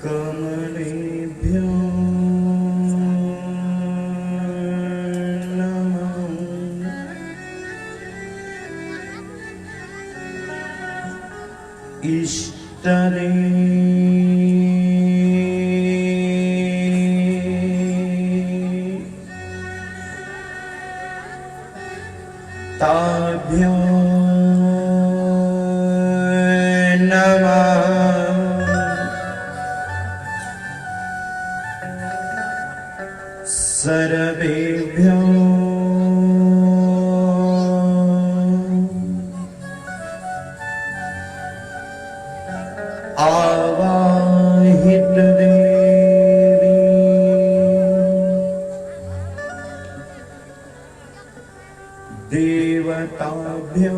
कमलेभ्यो नमः। इष्टदे ताभ्यो नमः। सर्वेभ्यो आवाहित देवी देवताभ्यो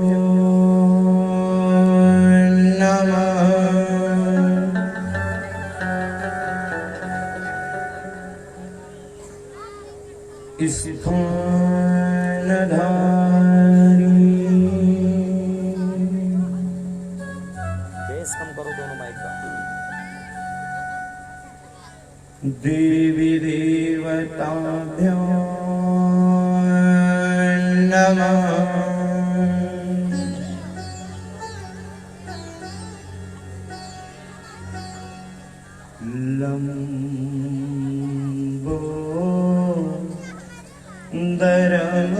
नमः। स्थानधारी बेस कम करो दोनों माइक का। देवी देवताभ्यो नमः। लंबोदरम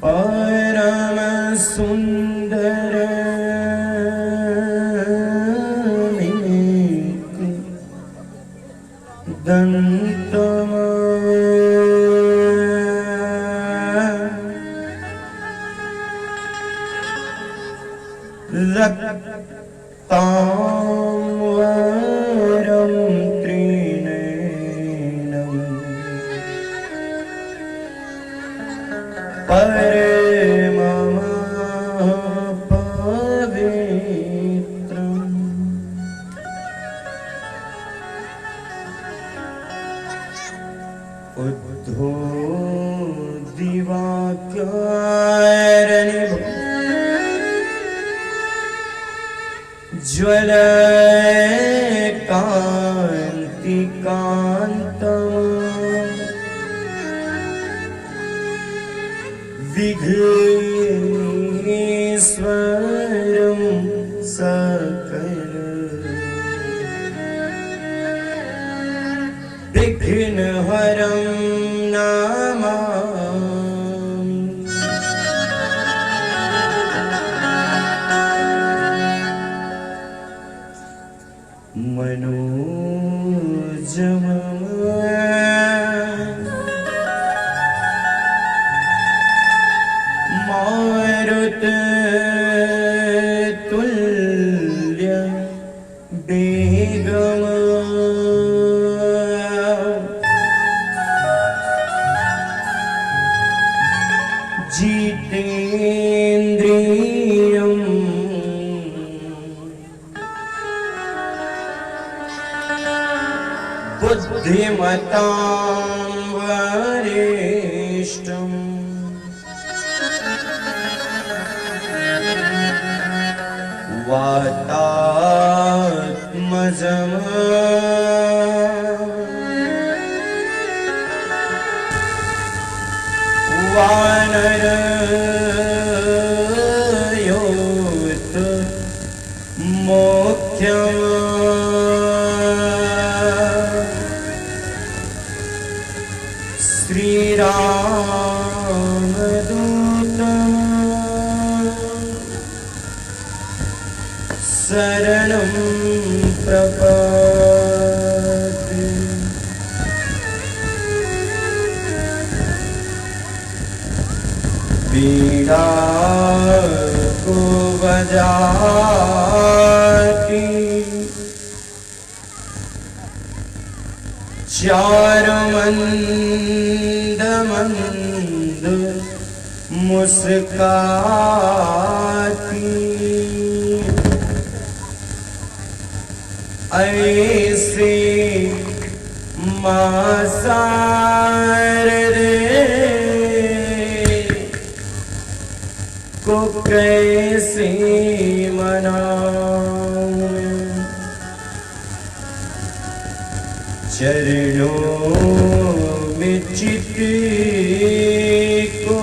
परम सुंदर दंतम रक्तांबरं त्रिनयनं परमं पवित्रम् उद्धोदिवाक्यनिभो ज्वलकान्तिकान्तम् विघ्नेश्वरं सकल विघ्नहरं नमामि। मनोजम मारुत तुल्य बेगम जितेन्द्रियं बुद्धिमतां वरिष्ठम् वातात्मजम् वानरयोत मोक्षम् श्रीरामदूतम् शरणं प्रपद्ये। वीणा को बजा चार मंद मंद मुस्काती, ऐसे मासारदे को कैसे मनाऊं, चरणों में चित को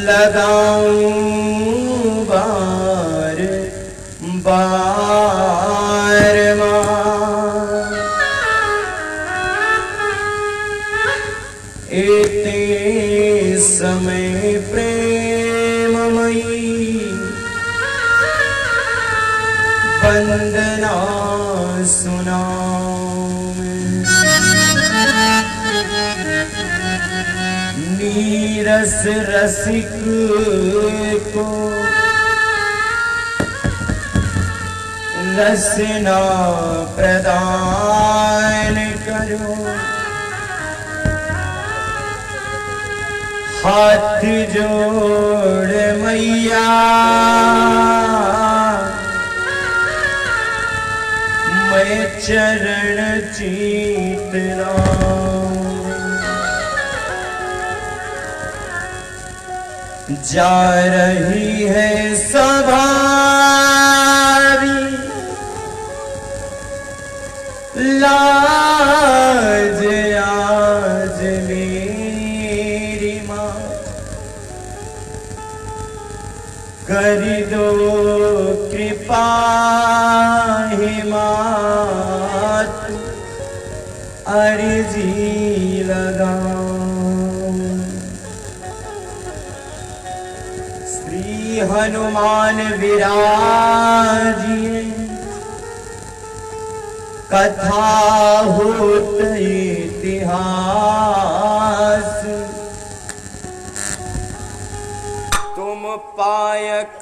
लगाऊं बार बार इतने समय प्रेममयी वंदना सुनाऊं, नीरस रसिक को रसना प्रदान करो, हाथ जोड़ मैया मैं चरण चीत लाऊं, जा रही है सवारी लाज आज मेरी माँ, कर दो कृपा हे मात अर्जी लगाऊं, श्री हनुमान विराजिए कथा होत इतिहास, तुम पायक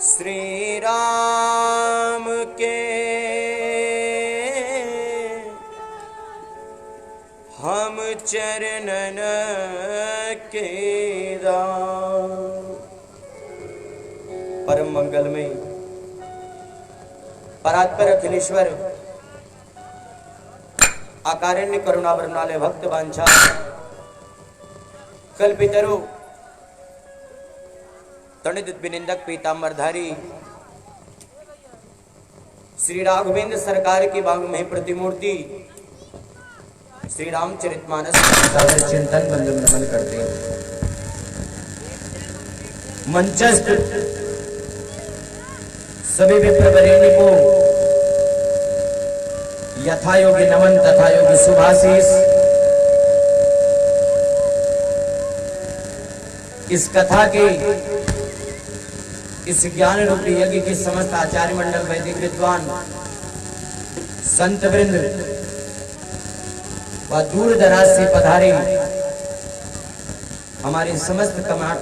श्री राम के हम चरणन के दास। परम मंगल में परात्पर अखिलेश्वर आकारण्य करुणा वरनालय भक्त वांछा कल्पितरु तणित विनिंदक पीतांबरधारी श्री राघवेंद्र सरकार की बांग में प्रतिमूर्ति श्री रामचरितमानस सागर चिंतन बंधन नमन करते हैं। मंचस्थ सभी विप्रवरेण्य को यथा योग्य नमन तथा योग्य शुभाशीष। इस कथा के इस ज्ञान रूपी यज्ञ के समस्त आचार्य मंडल वैदिक विद्वान संत वृंद व दूर दराज से पधारे हमारे समस्त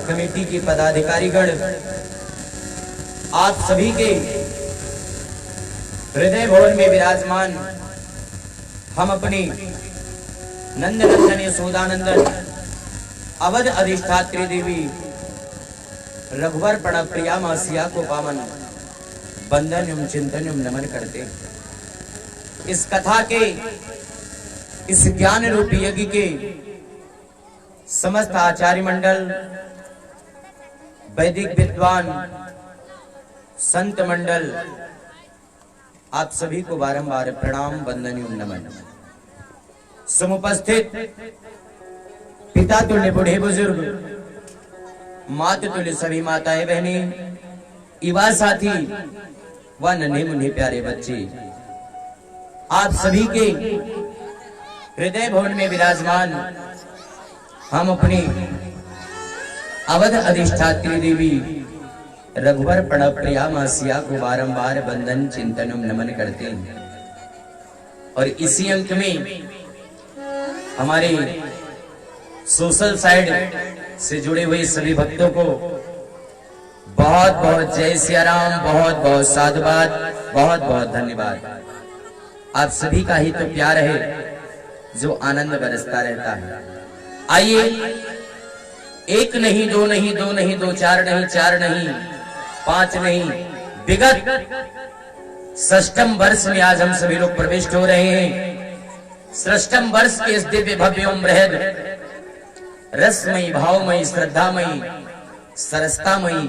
कमेटी के पदाधिकारीगण, आप सभी के हृदय भवन में विराजमान हम अपनी नंदनंदन यशोदानंदन अवध अधिष्ठात्री देवी रघुवर प्रणव प्रिया मासिया को पावन वंदन एवं चिंतन एवं नमन करते। इस कथा के इस ज्ञान रूपी यज्ञ के समस्त आचार्य मंडल वैदिक विद्वान संत मंडल, आप सभी को बारंबार प्रणाम वंदन एवं नमन। समुपस्थित पिता तुल्य बूढ़े बुजुर्ग, मातृ तुल्य सभी माताएं बहनें, युवा साथी व नन्हे मुन्ने प्यारे बच्चे, आप सभी के हृदय भवन में विराजमान हम अपनी अवध अधिष्ठात्री देवी रघुवर प्रणव प्रिया मासिया को बारंबार वंदन चिंतन नमन करते हैं। और इसी अंक में हमारे सोशल साइड से जुड़े हुए सभी भक्तों को बहुत बहुत जय सिया राम, बहुत बहुत साधुवाद, बहुत बहुत धन्यवाद। आप सभी का ही तो प्यार है जो आनंद बरसता रहता है। आइए, एक नहीं, दो नहीं, दो नहीं, दो, चार नहीं, चार नहीं, पांच नहीं, विगत षष्ठम वर्ष में आज हम सभी लोग प्रविष्ट हो रहे हैं। षष्ठम वर्ष के इस दिव्य भव्य बृहद रसमयी, भावमयी, श्रद्धामयी, सरसतामयी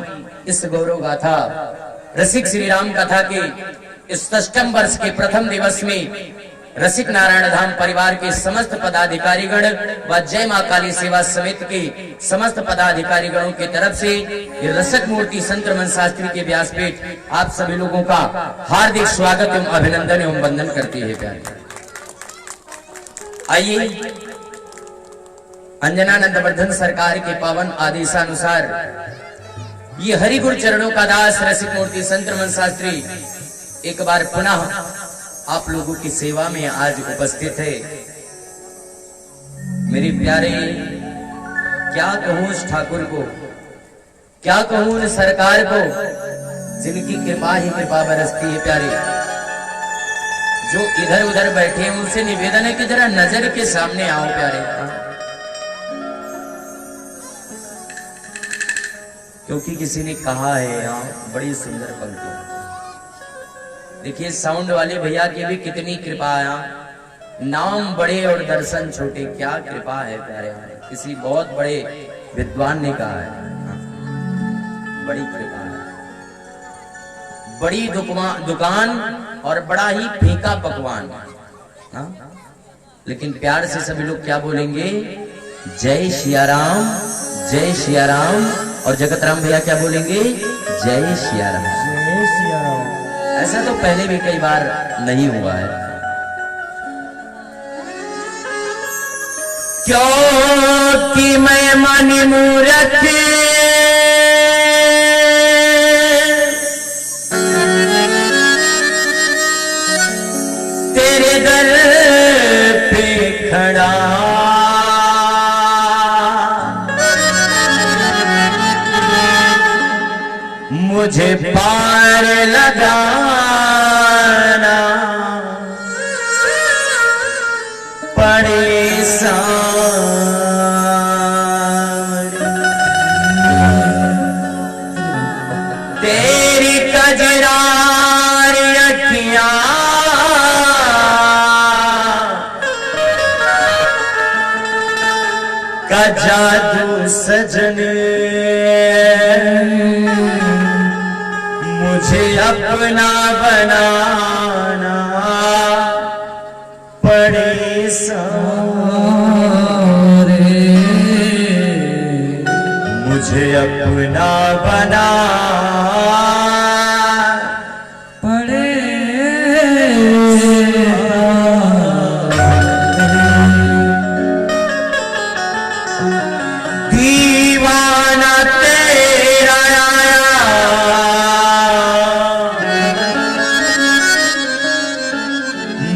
इस गौरव गाथा रसिक श्री राम कथा के इस षष्ठम वर्ष के प्रथम दिवस में रसिक नारायण धाम परिवार के समस्त पदाधिकारीगण व जय मां काली सेवा समिति के समस्त पदाधिकारीगणों की तरफ से रसक मूर्ति संत रमन शास्त्री के व्यासपीठ आप सभी लोगों का हार्दिक स्वागत एवं अभिनंदन एवं वंदन करती है। प्यारे आइए, अंजना नंदवर्धन सरकार के पावन आदेशानुसार ये हरिगुरु चरणों का दास रसिक मूर्ति संत रमन शास्त्री एक बार पुनः आप लोगों की सेवा में आज उपस्थित है। मेरे प्यारे, क्या कहूं उस ठाकुर को, क्या कहूं उन सरकार को जिनकी कृपा ही कृपा बरसती है। प्यारे, जो इधर उधर बैठे हैं उनसे निवेदन है कि जरा नजर के सामने आओ। प्यारे, क्योंकि किसी ने कहा है यहाँ बड़ी सुंदर पंक्ति। देखिए, साउंड वाले भैया की भी कितनी कृपा है। नाम बड़े और दर्शन छोटे, क्या कृपा है प्यारे। किसी बहुत बड़े विद्वान ने कहा है, बड़ी कृपा है, बड़ी दुकान और बड़ा ही फीका पकवान। लेकिन प्यार से सभी लोग क्या बोलेंगे? जय सिया राम, जय सिया राम। और जगत राम भैया क्या बोलेंगे? जय सिया राम, जय सिया राम। ऐसा तो पहले भी कई बार नहीं हुआ है। क्योंकि मैं मन मूरख तेरे दर पे खड़ा, मुझे पार लगाना पड़े सारे। तेरी कजरारी अखियां का जादू सजने, मुझे अपना बनाना पड़े सारे, मुझे अपना बना पड़े दीवाना तेरा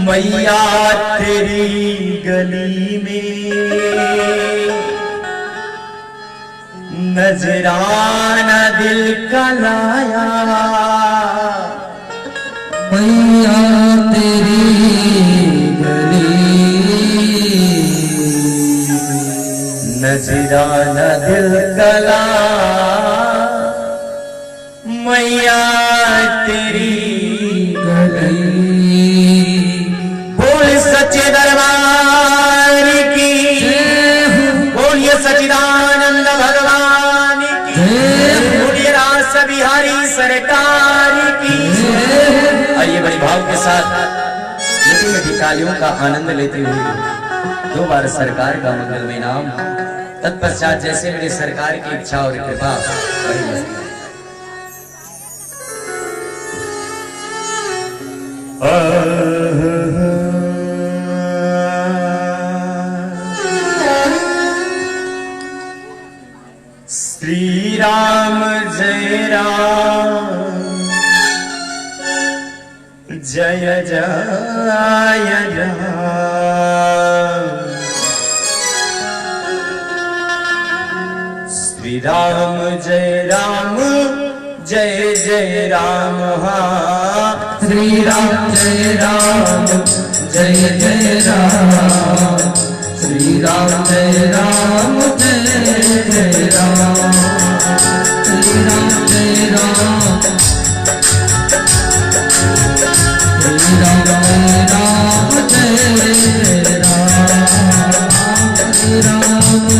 मैया तेरी गली में, नजराना दिल का लाया। मैया तेरी गली, नजराना दिल का लाया। मैया तेरी गली, सच्चे दरबार की, बोलिए सच्चिदानंद भगवान की, बोलिए रास बिहारी सरकार की। आइए, बड़ी भाव के साथ मीठी मीठी तालियों का आनंद लेते हुए दो बार सरकार का मंगलमय नाम, तत्पश्चात जैसे मेरी सरकार की इच्छा और कृपा बड़ी मस्ती। श्री राम जय राम, जय जय राम। श्री राम जय राम जय जय राम। हाँ श्री राम जय राम जय जय राम। श्री राम जय राम जय जय राम। श्री राम जय राम। श्री राम जय राम जय जय राम। श्री राम जय राम जय जय राम। श्री राम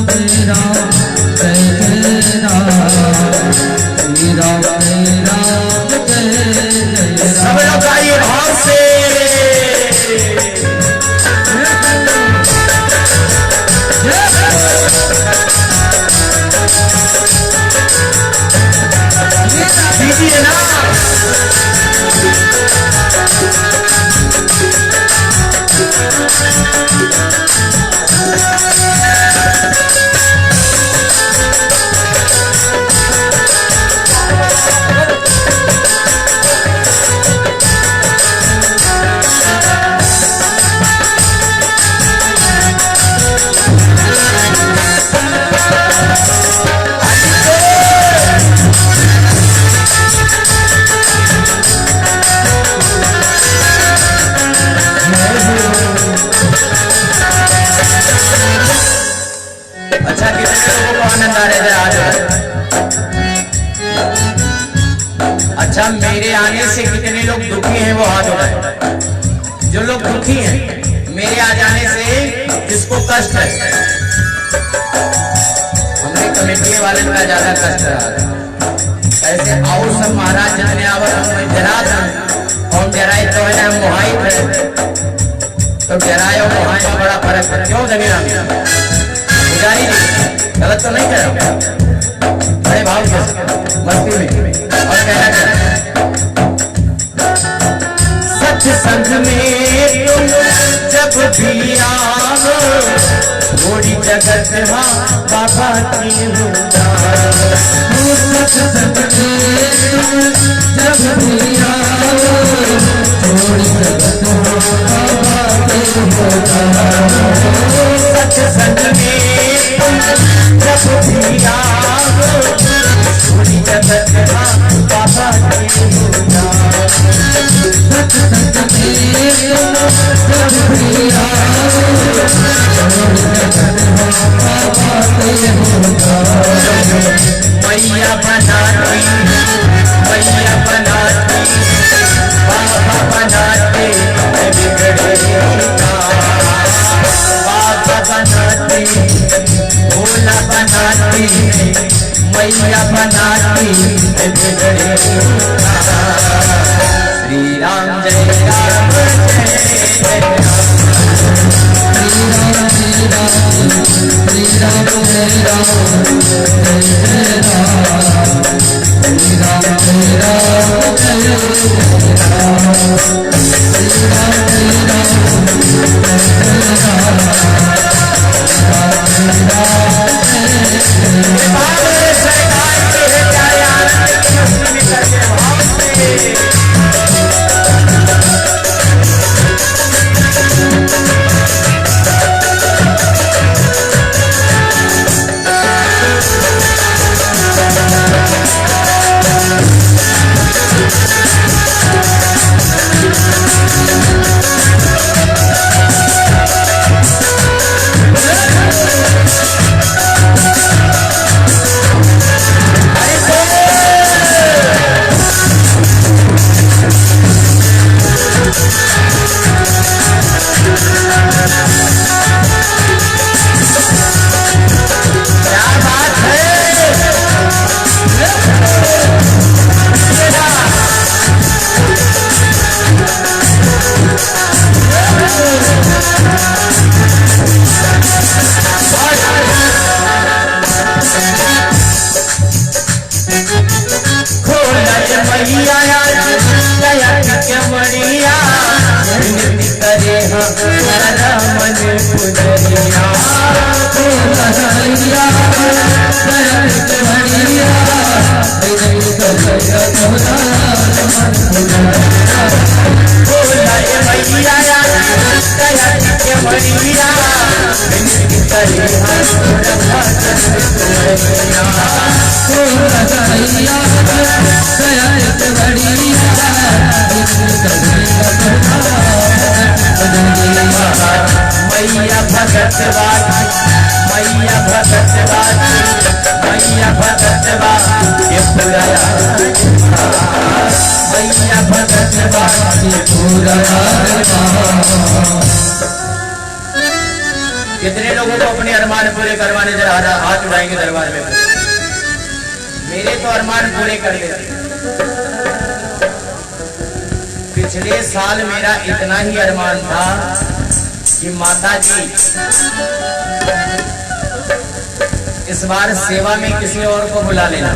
जय राम जय जय राम। सब लोग आइए भाव से। दीजिए ना। अच्छा, कितने लोगों को आनंद आ रहा है आज? अच्छा, मेरे आने से कितने लोग दुखी हैं वो हाथ उठाएं। जो लोग दुखी हैं मेरे आ जाने से, जिसको कष्ट है, हमने कमेटी वाले का ज्यादा कष्ट रहा। ऐसे आओ सब महाराज जितने आवर हम जरा और जराए तो है ना, मुहाई है तो जराए और मुहाई में बड़ा फर्क है। क्यों दबेरा पुजारी जी गलत तो नहीं कर रहा, बड़े भाव से मस्ती में। और कहना चाहता सत्संग में तुम जब भी आओ, थोड़ी जगत हाँ बाबा की होगा। सत्संग में तुम जब भी आओ, थोड़ी जगत हाँ बाबा की होगा। सत्संग में जब भी आओ, थोड़ी जगत हाँ बाबा की होगा। सत्संग में जब भी आओ, थोड़ी जगत हाँ बाबा की होगा। मैया बनाती, मैया बनाती, बाबा बनाते बिगड़े का। बाबा बनाते, भोला बनाते, मैया बनाती बिगड़े का। श्री राम जय राम जय जय राम। श्री राम जय राम। श्री राम जय राम जय जय राम। श्री राम जय राम जय जय राम। श्री राम जय राम जय जय राम। श्री राम जय राम जय जय राम। मैया भगत बाकी, मैया भगत बाकी, मैया भगत बाकी ये पूरा मैया भगत बाकी पूरा। कितने लोगों को अपने अरमान पूरे करवाने जरा हाथ उठाएंगे दरबार में। मेरे तो अरमान पूरे कर लेते। पिछले साल मेरा इतना ही अरमान था कि माता जी इस बार सेवा में किसी और को बुला लेना,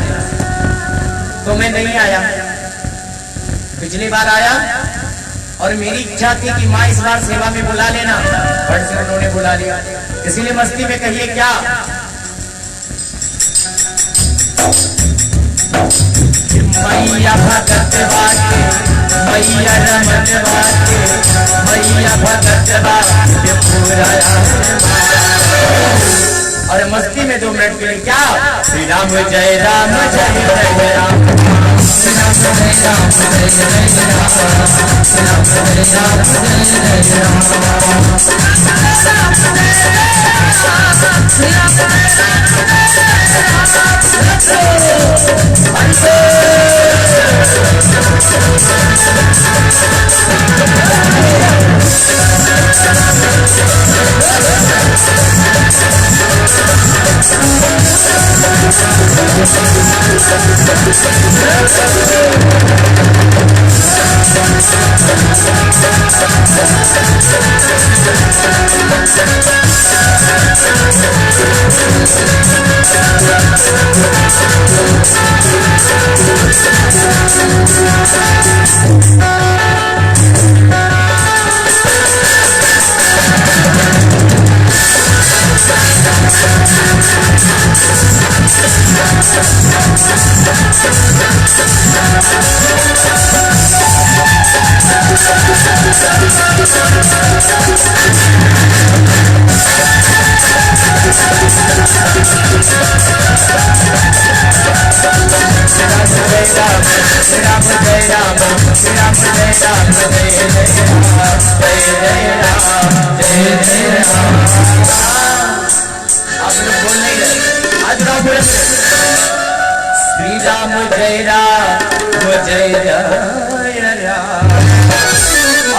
तो मैं नहीं आया। पिछली बार आया और मेरी इच्छा थी कि माँ इस बार सेवा में बुला लेना, बट से उन्होंने बुला लिया। इसीलिए मस्ती में कहिए क्या, मैया भगत बाके, मैया रमन बाके, मैया भगत बाके पूरा। और मस्ती में 2 मिनट के लिए क्या, श्री राम जय राम जय जय राम, श्री राम जय राम जय जय राम, श्री राम जय राम जय जय राम,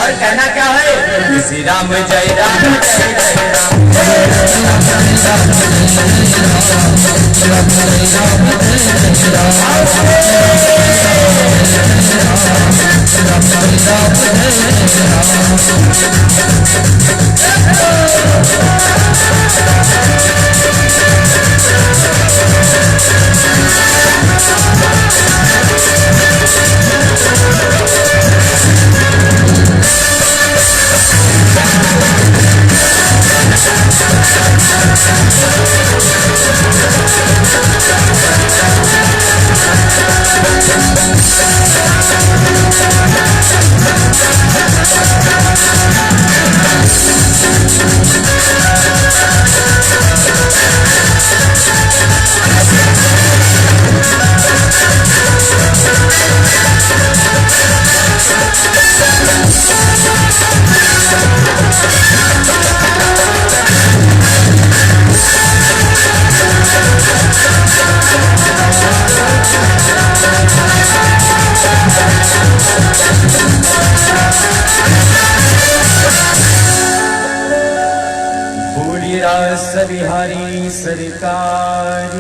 और कहना क्या है, श्री राम जय राम जय जय बिहारी सरकार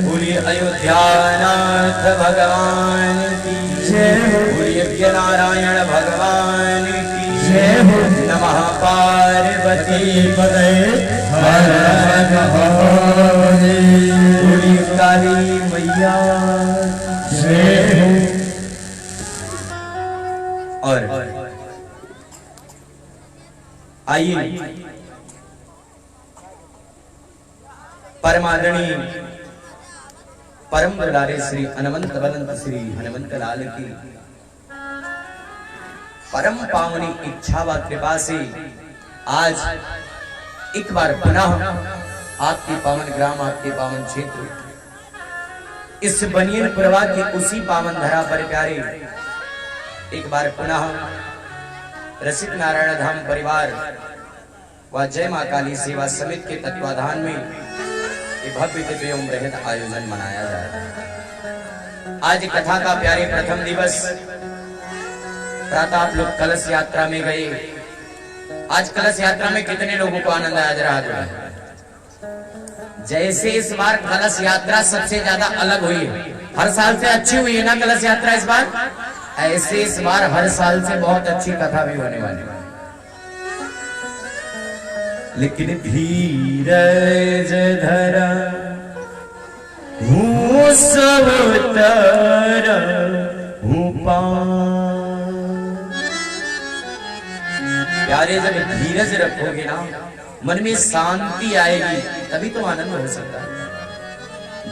पूरी अयोध्यानाथ भगवान की जय, पूरी नारायण भगवान की जय, नमः पार्वती पते हर पूरी काली मैया जय। और आइए परमादरणीय परम दुलारे श्री हनुमंत बलंत श्री हनुमंत लाल की परम पावनी इच्छा व कृपा से आज एक बार पुनः आपके पावन ग्राम, आपके पावन क्षेत्र इस बनियन पुरवा की उसी पावन धरा पर प्यारे एक बार पुनः रसिक नारायण धाम परिवार व जय मां काली सेवा समिति के तत्वाधान में ये भव्य दिव्य एवं बृहद आयोजन मनाया जा रहा है। आज कथा का प्यारे प्रथम दिवस प्रातः आप लोग कलश यात्रा में गए। आज कलश यात्रा में कितने लोगों को आनंद आ रहा है? जैसे इस बार कलश यात्रा सबसे ज्यादा अलग हुई है, हर साल से अच्छी हुई है ना कलश यात्रा इस बार, ऐसे इस बार हर साल से बहुत अच्छी कथा भी होने वाली है। लेकिन धीरज धरा हूँ सब तारा हूँ प्यारे, जब धीरज रखोगे ना, मन में शांति आएगी, तभी तो आनंद हो सकता है।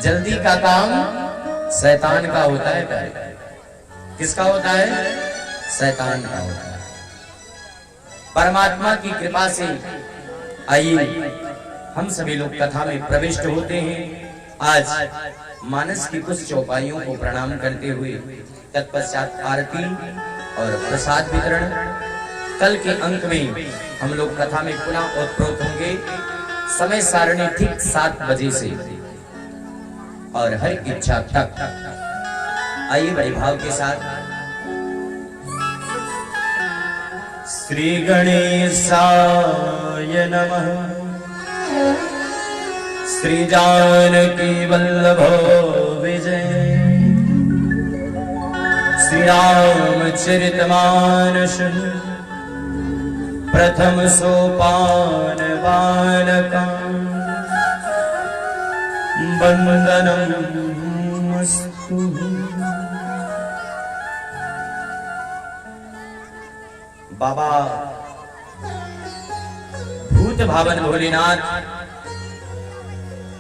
जल्दी का काम शैतान का होता है प्यारे। किसका होता है? शैतान का होता है। परमात्मा की कृपा से आइए हम सभी लोग कथा में प्रविष्ट होते हैं। आज मानस की कुछ चौपाइयों को प्रणाम करते हुए तत्पश्चात आरती और प्रसाद वितरण, कल के अंक में हम लोग कथा में पुनः ओतप्रोत होंगे। समय सारणी ठीक 7 बजे से और हर इच्छा तक। आइए बड़े भाव के साथ। श्री गणेशाय नमः। श्री जानकी वल्लभो विजय। श्री रामचरितमानस प्रथम सोपान बालका वंदनमस्तु। बाबा भूत भावन भोलेनाथ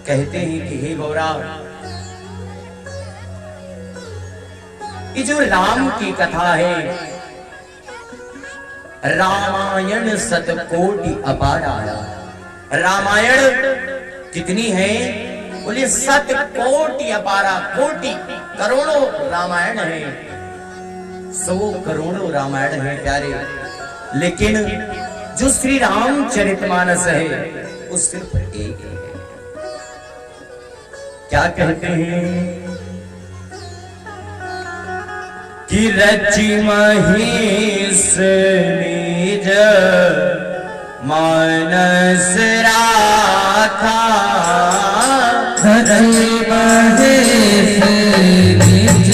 कहते हैं कि हे गौरा, ये जो राम की कथा है, रामायण शतकोटि अपार आया। रामायण कितनी है? बोले 7 कोटि अपारा। कोटि करोड़ों रामायण है, 100 करोड़ों रामायण है प्यारे। लेकिन जो श्री रामचरितमानस है वो सिर्फ एक है। क्या कहते हैं कि रचि महेश निज मानस राखा। रचि महेश निज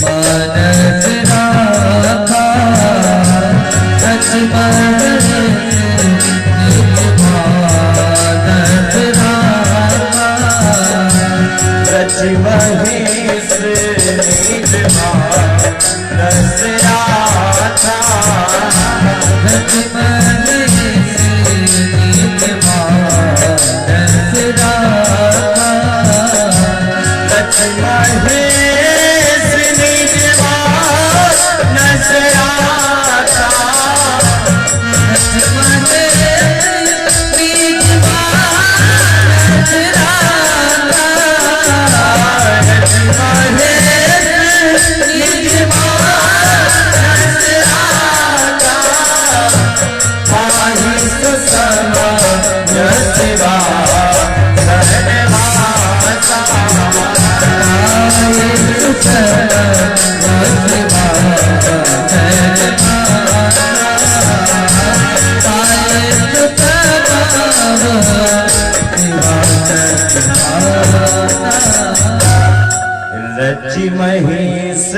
मानस राखा। रचि महेश निज मानस राखा। रचि महेश निज मानस राखा। रचि महेश निज मानस राखा। रचि महेश निज मानस राखा। रचि महेश निज मानस राखा। रचि महेश निज मानस राखा। पाहि सुसमय शिवा धन्यवासा। रचि महेश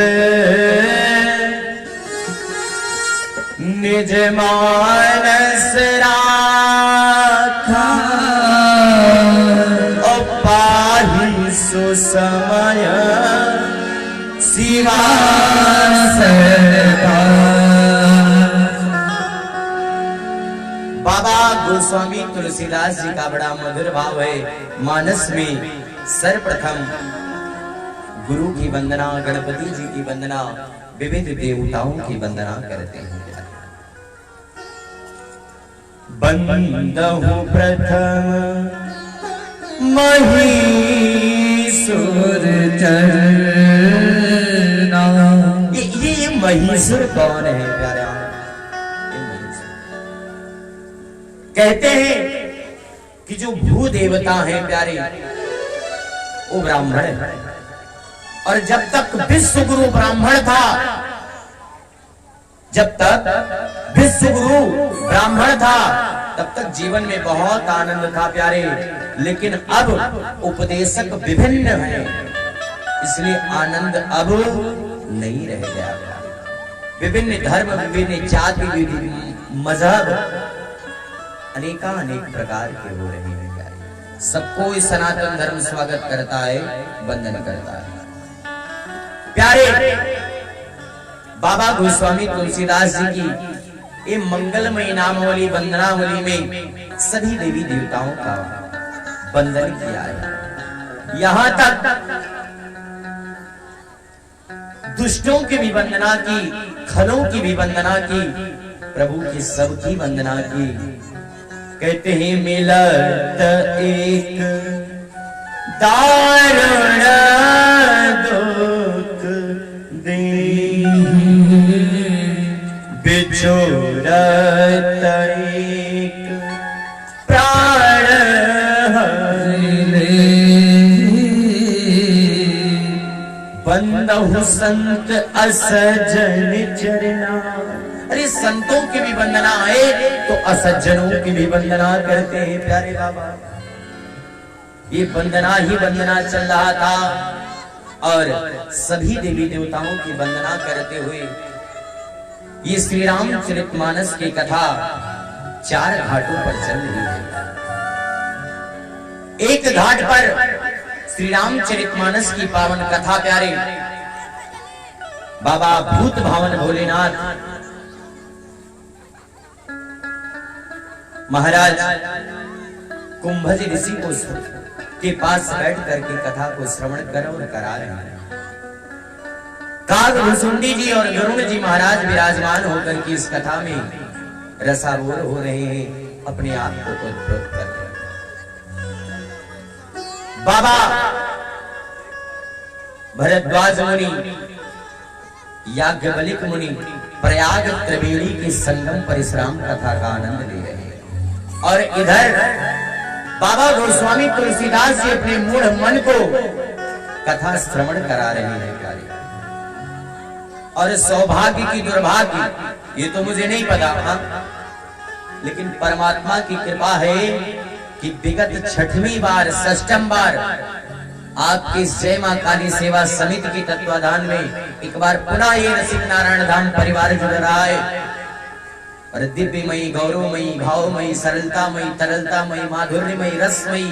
निज मानस राखा। पाहि सुसमय शिवा बाबा गोस्वामी तुलसीदास जी का बड़ा मधुर भाव है। मानस में सर्वप्रथम गुरु की वंदना, गणपति जी की वंदना, विविध देवताओं की वंदना करते हैं। बंदहु प्रथम महीसुर चरना। ये महिषुर कौन है प्यारा? कहते हैं कि जो भू देवता हैं प्यारे वो ब्राह्मण है, और जब तक विश्व गुरु ब्राह्मण था, जब तक विश्व गुरु ब्राह्मण था तब तक जीवन में बहुत आनंद था प्यारे। लेकिन अब उपदेशक विभिन्न हैं, इसलिए आनंद अब नहीं रह गया। विभिन्न धर्म, विभिन्न जाति, विभिन्न मजहब अनेक प्रकार के हो रहे हैं प्यारे। सबको इस सनातन धर्म स्वागत करता है, वंदन करता है प्यारे। बाबा गोस्वामी तुलसीदास जी की ये मंगलमयी नामावली वंदनावली में सभी देवी देवताओं का वंदन किया है। यहां तक दुष्टों की भी वंदना की, खलों की भी वंदना की, प्रभु की सबकी वंदना की। कहते हैं मिलत एक दारुण दुख दे, बिछोड़त एक प्राण ले, बंदहु संत असजन चरना। अरे संतों की भी वंदना है तो असज्जनों की भी वंदना करते हैं प्यारे बाबा। ये वंदना ही वंदना चल रहा था, और सभी देवी देवताओं की वंदना करते हुए ये श्री रामचरितमानस की कथा 4 घाटों पर चल रही है। एक घाट पर श्री रामचरितमानस की पावन कथा प्यारे बाबा भूत भावन भोलेनाथ महाराज कुंभज ऋषि को के पास बैठ करके कथा को श्रवण कर और करा रहे हैं। काग भुसुंडी जी और गरुण जी महाराज विराजमान होकर की इस कथा में रसारोर हो रहे हैं, अपने आप को ओतप्रोत कर रहे हैं। बाबा भरद्वाज मुनि, याज्ञवल्क्य मुनि प्रयाग त्रिवेणी के संगम पर इस राम कथा का आनंद ले रहे हैं, और इधर बाबा गोस्वामी तुलसीदास जी अपने मूढ़ मन को कथा श्रवण करा रहे हैं प्यारे। और सौभाग्य की दुर्भाग्य ये तो मुझे नहीं पता, लेकिन परमात्मा की कृपा है कि विगत 6वीं बार 6म बार आपकी जय मां काली सेवा समिति की तत्वाधान में एक बार पुनः ये रसिक नारायण धाम परिवार जुड़ रहा है, और दिव्यमयी, गौरवमयी, भावमयी, सरलतामयी, तरलतामयी, माधुर्यमयी, रसमयी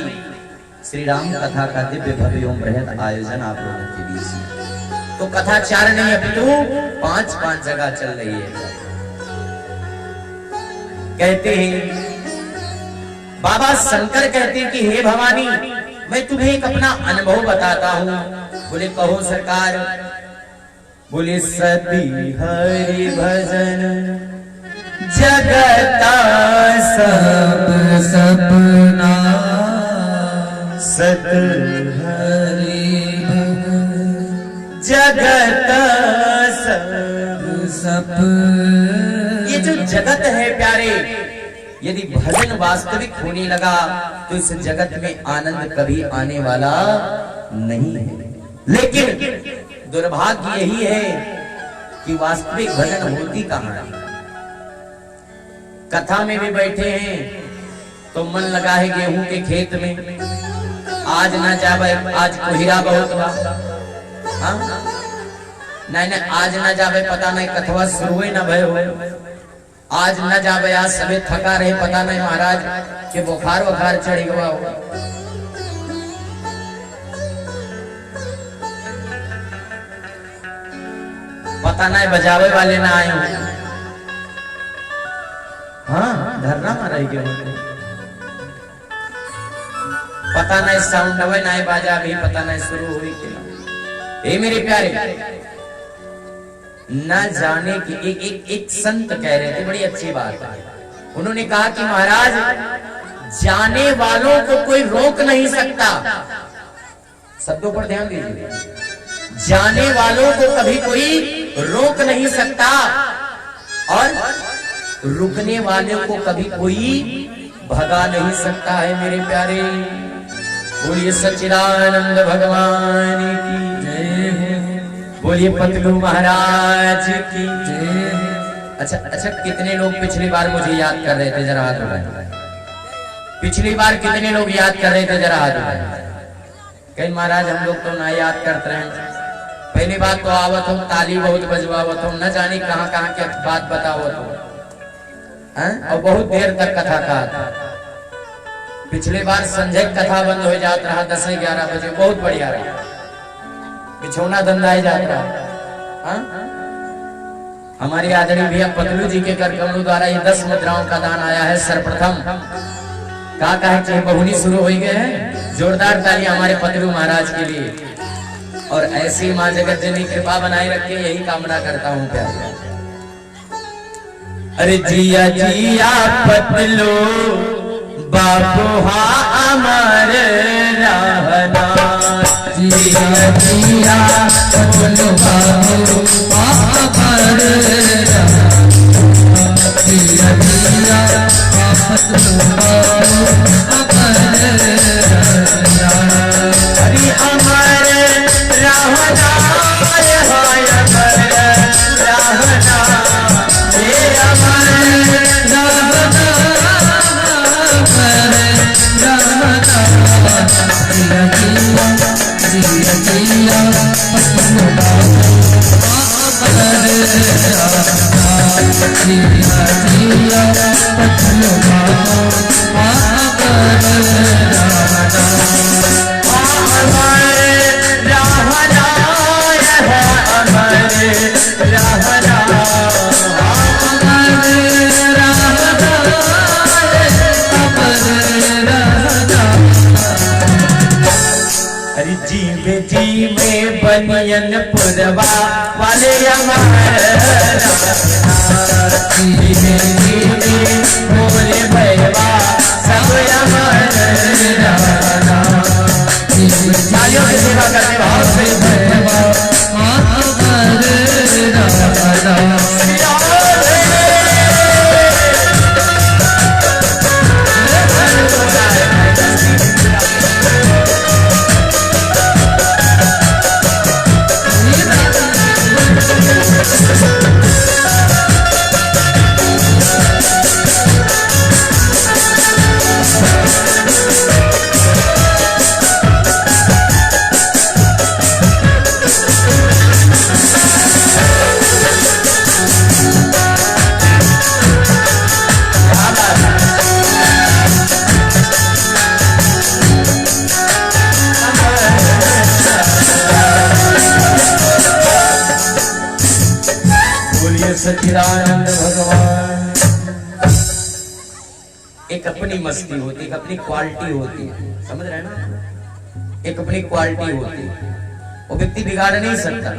श्री राम कथा का दिव्य भव्य एवं बृहद आयोजन आप लोगों के बीच। तो कथा 4 नहीं अपितु 5 जगह चल रही है। कहते हैं बाबा शंकर कहते हैं कि हे भवानी, मैं तुम्हें एक अपना अनुभव बताता हूँ। बोले कहो सरकार। बोले सती हरि भजन जगता सब सपना, सत हरि जगत सब सपना। ये जो जगत है प्यारे, यदि भजन वास्तविक होने लगा तो इस जगत में आनंद कभी आने वाला नहीं है। लेकिन दुर्भाग्य यही है कि वास्तविक भजन होती कहां है। कथा में भी बैठे हैं तो मन लगा है गेहूं के खेत में, आज ना जावे, आज कोहिरा बहुत बा, नहीं आज ना जावे, पता नहीं कथवा शुरू न भय हो, आज न जावे, आज सबे थका रहे, पता नहीं महाराज के बुखार वखार चढ़ी हुआ हो। पता नहीं बजावे वाले ना आए हो। हाँ धरना मारा पता नहीं साउंड हवे ना बाजा भी, पता नहीं शुरू हुई के। ए मेरे प्यारे, न जाने की एक संत कह रहे थे, बड़ी अच्छी बात है। उन्होंने कहा कि महाराज जाने वालों को कोई रोक नहीं सकता, शब्दों पर ध्यान दीजिए। जाने वालों को कभी कोई रोक नहीं सकता और रुकने वाले को कभी कोई भगा नहीं सकता है मेरे प्यारे। बोलिए सच्चिदानंद भगवान की जय, बोलिए पतलू महाराज की जय। अच्छा, कितने लोग पिछली बार मुझे याद कर रहे थे, जरा हाथ उठाएं। पिछली बार कितने लोग याद कर रहे थे, जरा हाथ उठाएं। कहीं महाराज हम लोग तो ना याद करते हैं। पहली बात तो आवत हो, ताली बहुत बजवावत हो, न जाने कहां कहां की बात बतावत हो, और बहुत देर तक कथा कहा। पिछली बार संजय कथा बंद हो जाता रहा 10-11 बजे, बहुत बढ़िया रहा, बिछौना धंधा जाता रहा। हमारे आदरणीय भैया पतलू जी के कर कमलों द्वारा ये 10 मुद्राओं का दान आया है सर्वप्रथम। कहा चाहिए बहुनी शुरू हो गए हैं, जोरदार तालियां हमारे पतलू महाराज के लिए। और ऐसी मां जगत जननी कृपा बनाए रखे, यही कामना करता हूं प्यारे। अरे जिया जिया पतलू बाबू हा अमर रहना, जिया जिया पतलू बाबू अमर रहना, जिया जिया पतलू बाबू अमर रहना। हरि अमर रहना हाय अमर रहना, हे अमर रहना जिया जिया पतलू बाबू अमर रहना, जिया जिया पतलू बाबू अमर रहना। अरे जीवे जीवे बनियन पुरवा वाले जीवे जीवे मोरे भैया सब तालियों से सेवा करने भाव से भैया सच्चिदानंद भगवान। एक अपनी मस्ती होती, एक अपनी क्वालिटी होती है, समझ रहे हैं ना? एक अपनी क्वालिटी होती है, वो व्यक्ति बिगाड़ नहीं सकता,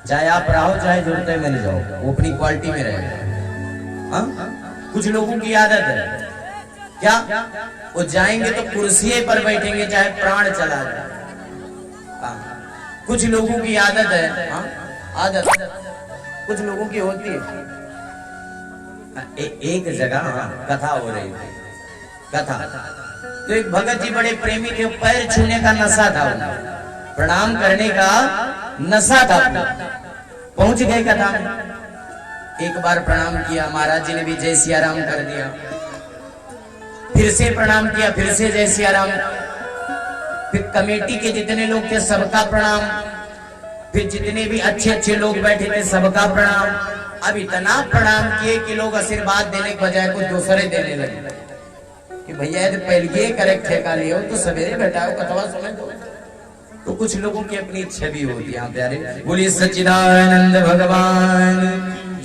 चाहे आप रहो चाहे जुड़ते मिल जाओ, वो अपनी क्वालिटी में रहेगा। कुछ लोगों की आदत है क्या, वो जाएंगे तो कुर्सी पर बैठेंगे चाहे प्राण चला जाए। कुछ लोगों की आदत है, आदत कुछ लोगों की होती है। एक जगह कथा हो रही थी, कथा तो एक भगत जी बड़े प्रेमी थे, पैर छूने का नशा था, प्रणाम करने का नशा था। पहुंच गए कथा में, एक बार प्रणाम किया, महाराज जी ने भी जय सिया राम कर दिया, फिर से प्रणाम किया, फिर से जय सिया राम, फिर कमेटी के जितने लोग थे सबका प्रणाम, फिर जितने भी अच्छे अच्छे लोग बैठे थे सबका प्रणाम। अब इतना प्रणाम किए कि लोग आशीर्वाद देने के बजाय कुछ दूसरे देने लगे कि भैया यदि पहले करेक्ट ठेका लियो तो सवेरे बैठाओ कथवा समझ दो। तो कुछ लोगों की अपनी छवि होती है प्यारे। बोलिए सच्चिदानंद भगवान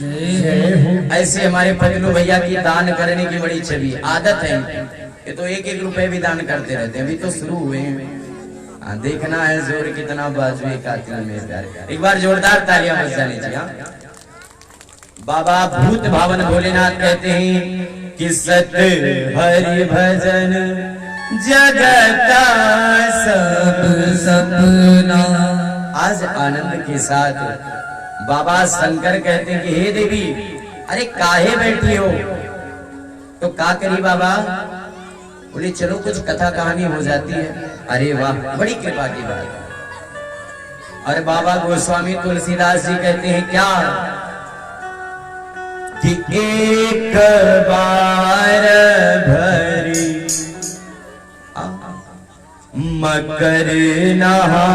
जय। ऐसे हमारे पतलू भैया की दान करने की बड़ी छवि आदत है, ये तो 1-1 रुपए भी दान करते रहते हैं, अभी तो शुरू हुए हैं। देखना है जोर कितना बाजू कातिल में प्यारे। एक बार जोरदार तालियां बज जानी चाहिए। बाबा भूत भावन भोलेनाथ कहते हैं कि सत हरि भजन जगत का सब सपना। आज आनंद के साथ बाबा शंकर कहते कि हे देवी, अरे काहे बैठी हो? तो का करी बाबा? बोले चलो कुछ कथा कहानी हो जाती है। अरे वाह, बड़ी कृपा की बात। और बाबा गोस्वामी तुलसीदास जी कहते हैं क्या कि एक बार भरी मकर नहाई।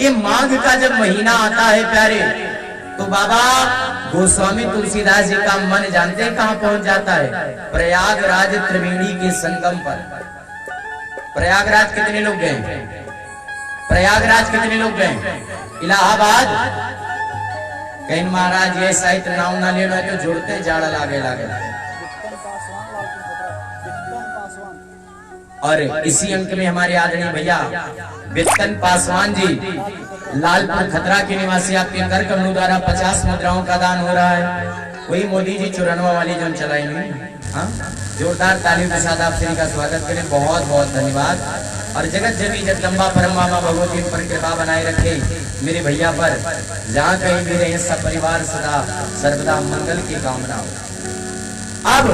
ये माघ का जब महीना आता है प्यारे, तो बाबा गोस्वामी तुलसीदास जी का मन जानते हैं कहां पहुंच जाता है? प्रयागराज त्रिवेणी के संगम पर। प्रयागराज कितने लोग गए? प्रयागराज कितने लोग गए? इलाहाबाद कहीं महाराज ये साहित्य नाम ना लेना तो जुड़ते जाड़ा लागे लागे। और इसी अंक में हमारे आदरणीय भैया वित्तन पासवान जी लालपुर खतरा के निवासी आपके कर कमलों द्वारा 50 मुद्राओं का दान हो रहा है। वही मोदी जी चुरानवा वाली जो चलाएंगे। हाँ, जोरदार तालियों के साथ आप सभी का स्वागत करें। बहुत बहुत धन्यवाद। और जगत जननी जगदम्बा परम मामा भगवती पर कृपा बनाए रखे मेरे भैया पर, जहाँ कहीं भी रहे सब परिवार सदा सर्वदा मंगल की कामना हो। अब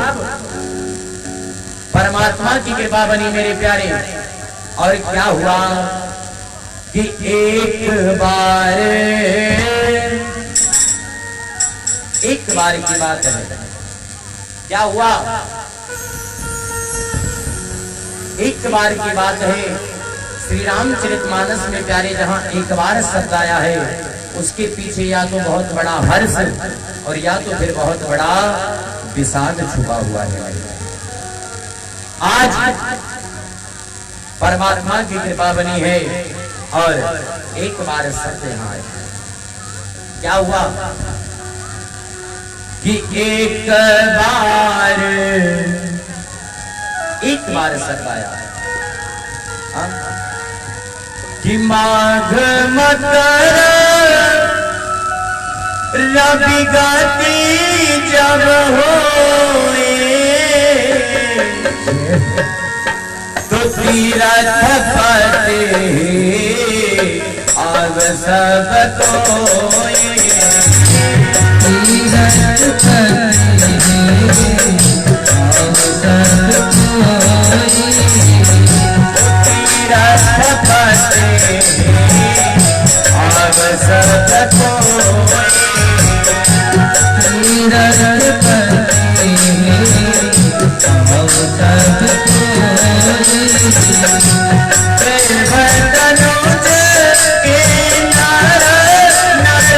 परमात्मा की कृपा बनी मेरे प्यारे। और क्या हुआ कि एक बार की बात है। क्या हुआ? एक बार की बात है। श्री रामचरितमानस में प्यारे जहां एक बार शब्द आया है, उसके पीछे या तो बहुत बड़ा हर्ष और या तो फिर बहुत बड़ा विषाद छुपा हुआ है। आज परमात्मा की कृपा बनी है और एक बार शब्द यहाँ आया। क्या हुआ कि एक बार शब्द आया कि माघ मकर रवि गति जब होए तो तीरथ पते आव सब कोई। तीरथ पते आव सब कोई। तीरथ पते आव सब कोई। तीरथ पते आव सब कोई। तनुज के नर नर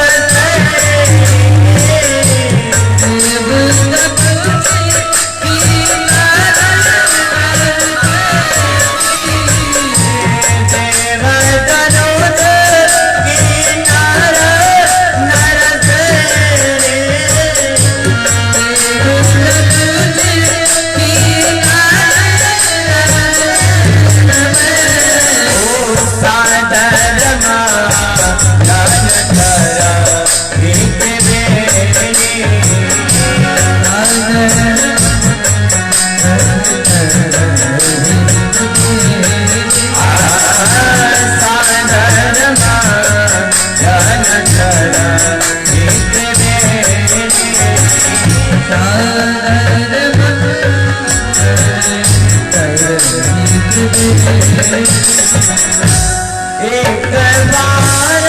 एक बार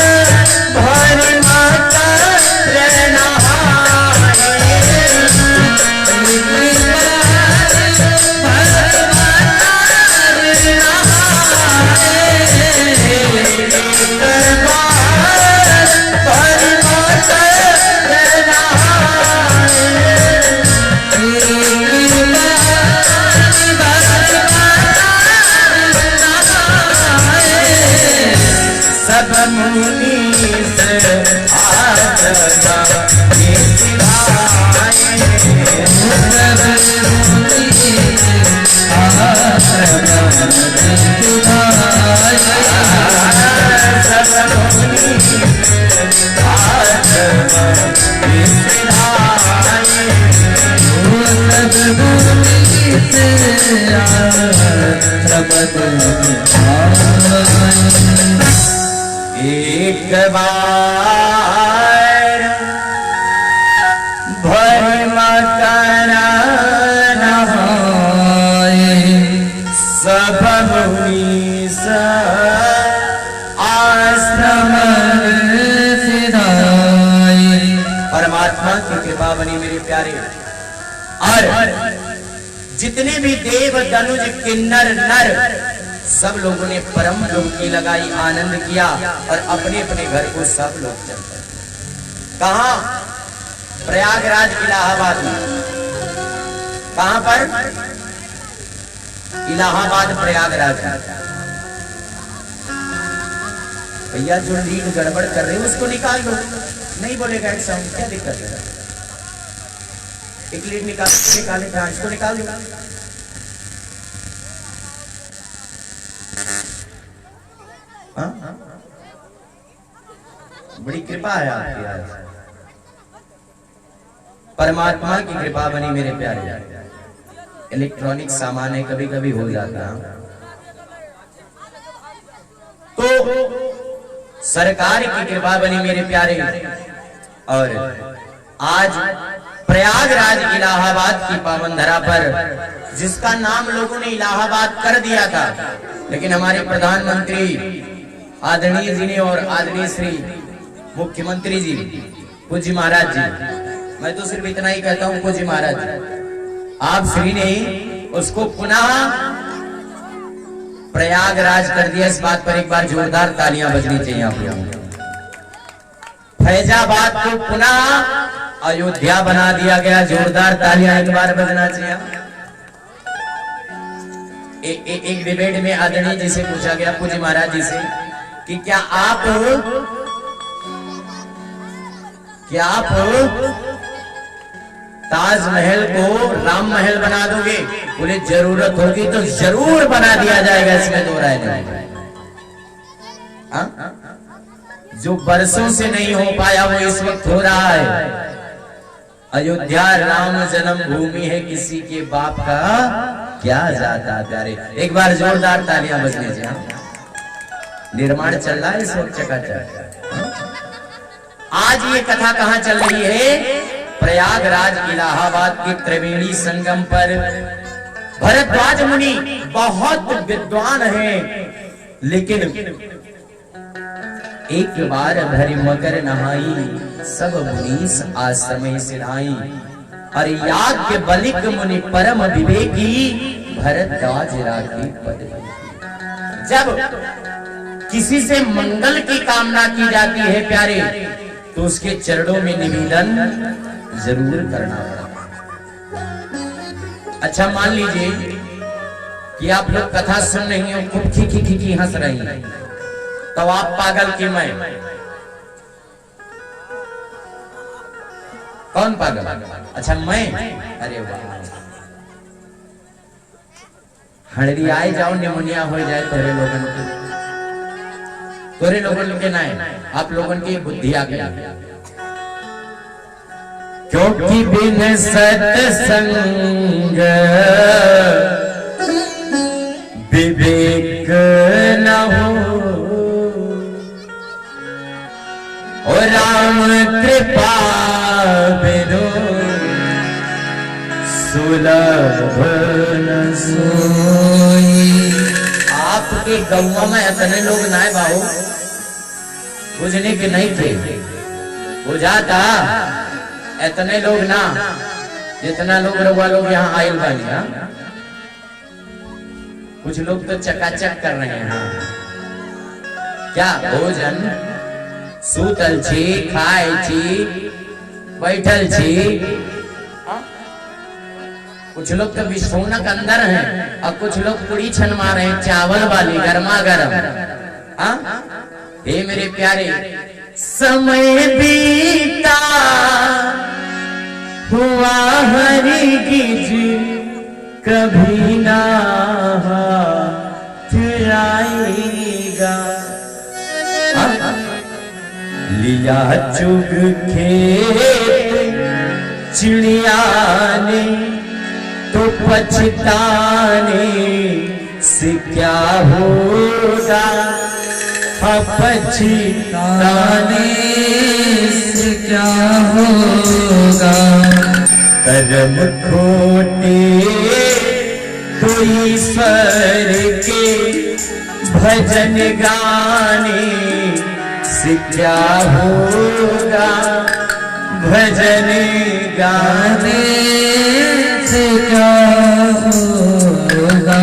भर माता सब एक बार भर्म करना सब मुनि आश्रम सिधाए। परमात्मा की कृपा बनी मेरे प्यारे। और जितने भी देव दनुज किन्नर नर सब लोगों ने परम डुबकी लगाई, आनंद किया और अपने अपने घर को सब लोग चल पड़े। कहां? प्रयागराज इलाहाबाद में। कहां पर? इलाहाबाद प्रयागराज में। भैया जो लीड गड़बड़ कर रहे हो उसको निकाल दो। नहीं बोलेगा एक साउंड, क्या दिक्कत है? एक लीड निकाले था, इसको निकाल दो। बड़ी कृपा है आपकी आज। परमात्मा की कृपा बनी मेरे प्यारे। इलेक्ट्रॉनिक सामान है, कभी कभी हो जाता है। तो सरकार की कृपा बनी मेरे प्यारे। और आज प्रयागराज इलाहाबाद की पावन धरा पर, जिसका नाम लोगों ने इलाहाबाद कर दिया था, लेकिन हमारे प्रधानमंत्री आदरणीय जी ने और आदरणीय श्री मुख्यमंत्री जी पूज्य महाराज जी, मैं तो सिर्फ इतना ही कहता हूं पूज्य महाराज जी, आप श्री ने उसको पुनः प्रयागराज कर दिया। इस बात पर एक बार जोरदार तालियां बजनी चाहिए आप लोगों को। फैजाबाद को पुनः अयोध्या बना दिया गया। जोरदार तालियां एक बार बजना चाहिए। एक डिबेट में आदरणीय जी से पूछा गया, पूज्य महाराज जी से, कि क्या आप ताजमहल को राम महल बना दोगे? बोले जरूरत होगी तो जरूर बना दिया जाएगा, इसमें दो राय नहीं। जो बरसों से नहीं हो पाया वो इस वक्त हो रहा है। अयोध्या राम जन्म भूमि है, किसी के बाप का क्या जाता प्यारे। एक बार जोरदार तालियां बजने चाहिए। निर्माण चल रहा है इस वक्त चकाचक। आज ये कथा कहां चल रही है? प्रयागराज इलाहाबाद के त्रिवेणी संगम पर। भरद्वाज मुनि बहुत विद्वान हैं, लेकिन एक बार भरी मकर नहाई सब मुनीस आश्रम सिधाई। और याज्ञ बलिक मुनि परम विवेकी भरद्वाज राखी पद। जब किसी से मंगल की कामना की जाती है प्यारे, तो उसके चरणों में निवेदन जरूर करना पड़ता। अच्छा मान लीजिए कि आप लोग कथा सुन रही हो, खूब खी हंस रही हैं, तो आप पागल की मैं? कौन पागल? अच्छा मैं? अरे वाह, हड़री आए जाओ, निमोनिया हो जाए तोरे लोगन के ना, आप लोगन की बुद्धि आ गया। क्योंकि बिन सत्संग विवेक न हो, और राम कृपा बिनु सुलभ न सोई। आपके गौवा में इतने लोग ना बाबू बुझने के नहीं थे, बुझाता इतने लोग ना, जितना लोग लोग यहाँ आयल बानी। कुछ लोग तो चकाचक कर रहे हैं। हाँ, क्या भोजन सूतल छी, खाए छी, बैठल छी। कुछ लोग तो विस्फोनक अंदर हैं और कुछ लोग पूरी छन मार रहे हैं, चावल वाली गर्मा गर्म। हे मेरे प्यारे, समय बीता हुआ हरगिज कभी ना आएगा। लिया चुग खेत चिड़िया ने तो पछताने से क्या होगा, पछताने से क्या होगा, कर्म खोटे तो ईश्वर के भजन गाने से क्या होगा, भजन गाने से क्या होगा,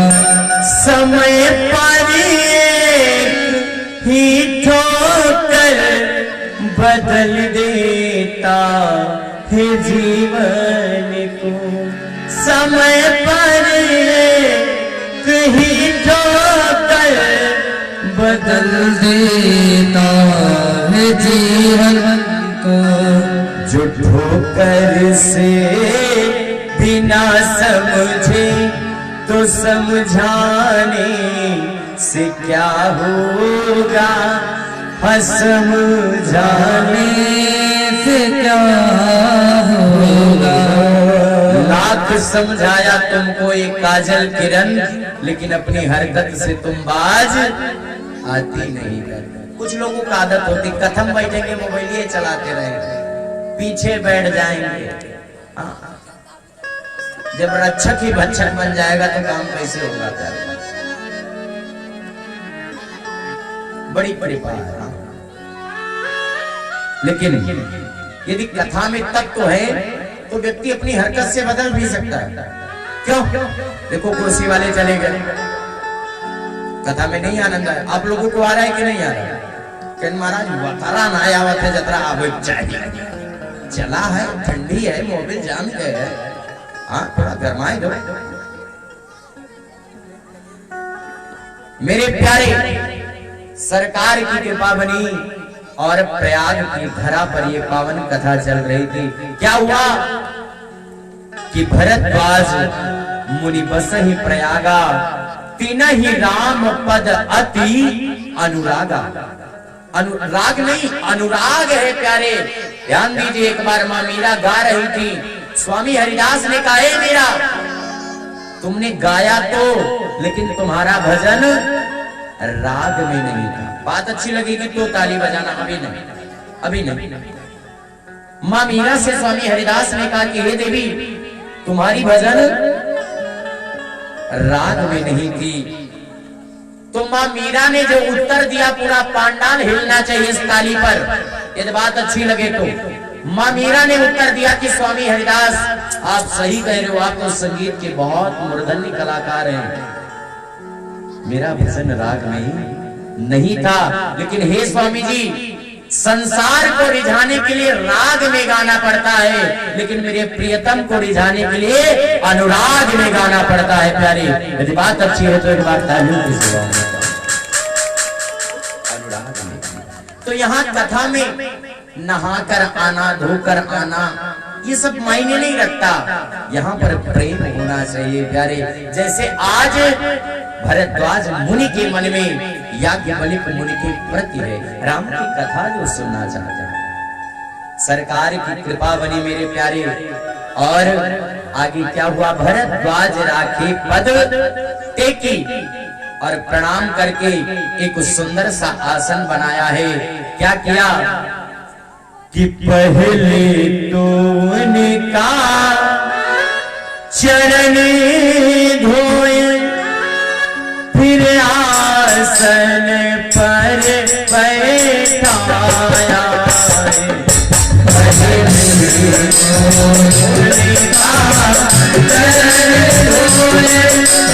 समय पर ही ठोकर बदल देता है जीवन को, समय पर ही ठोकर बदल देता है जीवन को, जो ठोकर से बिना समझे तो समझाने से क्या होगा, समझाने से क्या होगा, लाख समझाया तुमको एक काजल किरण, लेकिन अपनी हरकत से तुम बाज आती नहीं कर। कुछ लोगों का आदत होती, कथम बैठेंगे मोबाइल ये चलाते रहेंगे, पीछे बैठ जाएंगे। जब रक्षक ही भक्षक बन जाएगा तो काम कैसे होगा प्यारे? बड़ी कृपा है। लेकिन यदि कथा में तत्व है तो व्यक्ति अपनी हरकत से बदल भी सकता है। क्यों? देखो कुर्सी वाले चले गए, कथा में नहीं आनंद आया। आप लोगों को आ रहा है कि नहीं आ रहा है? कहन महाराज वतारा ना आवत है जतरा आवे चाहिए, चला है, ठंडी है, मोबाइल जाम गए है, हाँ थोड़ा गरमाए दो। मेरे प्यारे, सरकार की कृपा बनी और प्रयाग की धरा पर ये पावन कथा चल रही थी। क्या हुआ कि भरद्वाज मुनि बस ही प्रयागा, तीन ही राम पद अति अनुरागा। अनुराग नहीं, अनुराग है प्यारे। ध्यान दीजिए, एक बार मां मीरा गा रही थी, स्वामी हरिदास ने कहा, हे मीरा तुमने गाया तो, लेकिन तुम्हारा भजन राग में नहीं था। बात अच्छी लगेगी तो ताली बजाना, अभी नहीं, अभी नहीं। मां मीरा से स्वामी हरिदास ने कहा कि हे देवी तुम्हारी भजन राग में नहीं थी। तो मां मीरा ने जो उत्तर दिया, पूरा पांडाल हिलना चाहिए इस ताली पर, यदि बात अच्छी लगे तो। मां मीरा ने उत्तर दिया कि स्वामी हरिदास आप सही कह रहे हो, आप तो संगीत के बहुत मूर्धन्य कलाकार हैं, मेरा भजन राग में नहीं था। लेकिन हे स्वामी जी, संसार को रिझाने के लिए राग में गाना पड़ता है, लेकिन मेरे प्रियतम को रिझाने के लिए अनुराग में गाना पड़ता है। प्यारे, यदि बात अच्छी है तो एक बार तालियों की सेवा में अनुराग में। तो यहाँ कथा में नहाकर आना, धोकर आना, ये सब मायने नहीं रखता, यहाँ पर प्रेम होना चाहिए प्यारे। जैसे आज भरद्वाज मुनि के मन में याज्ञवल्क्य मुनि के प्रति है राम की कथा जो सुनना चाहते हैं। सरकार की कृपा बनी मेरे प्यारे। और आगे क्या हुआ, भरद्वाज राखे पद टेकी और प्रणाम करके एक सुंदर सा आसन बनाया है। क्या किया कि पहले तो उनका चरण धोए, फिर आसन पर बैठाया। पहले उनका चरण धोए,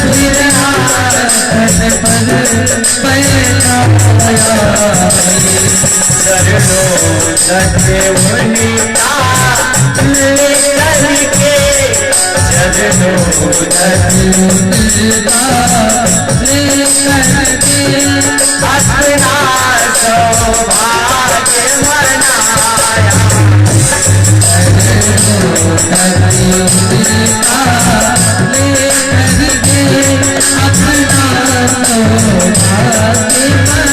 फिर आसन पर बैठाया। चरणों तक उनका लेकर के, चरणों तक उनका लेकर के अपना सौभाग्य मनाया। चरणों तक उनका लेकर के अपना सौभाग्य अपना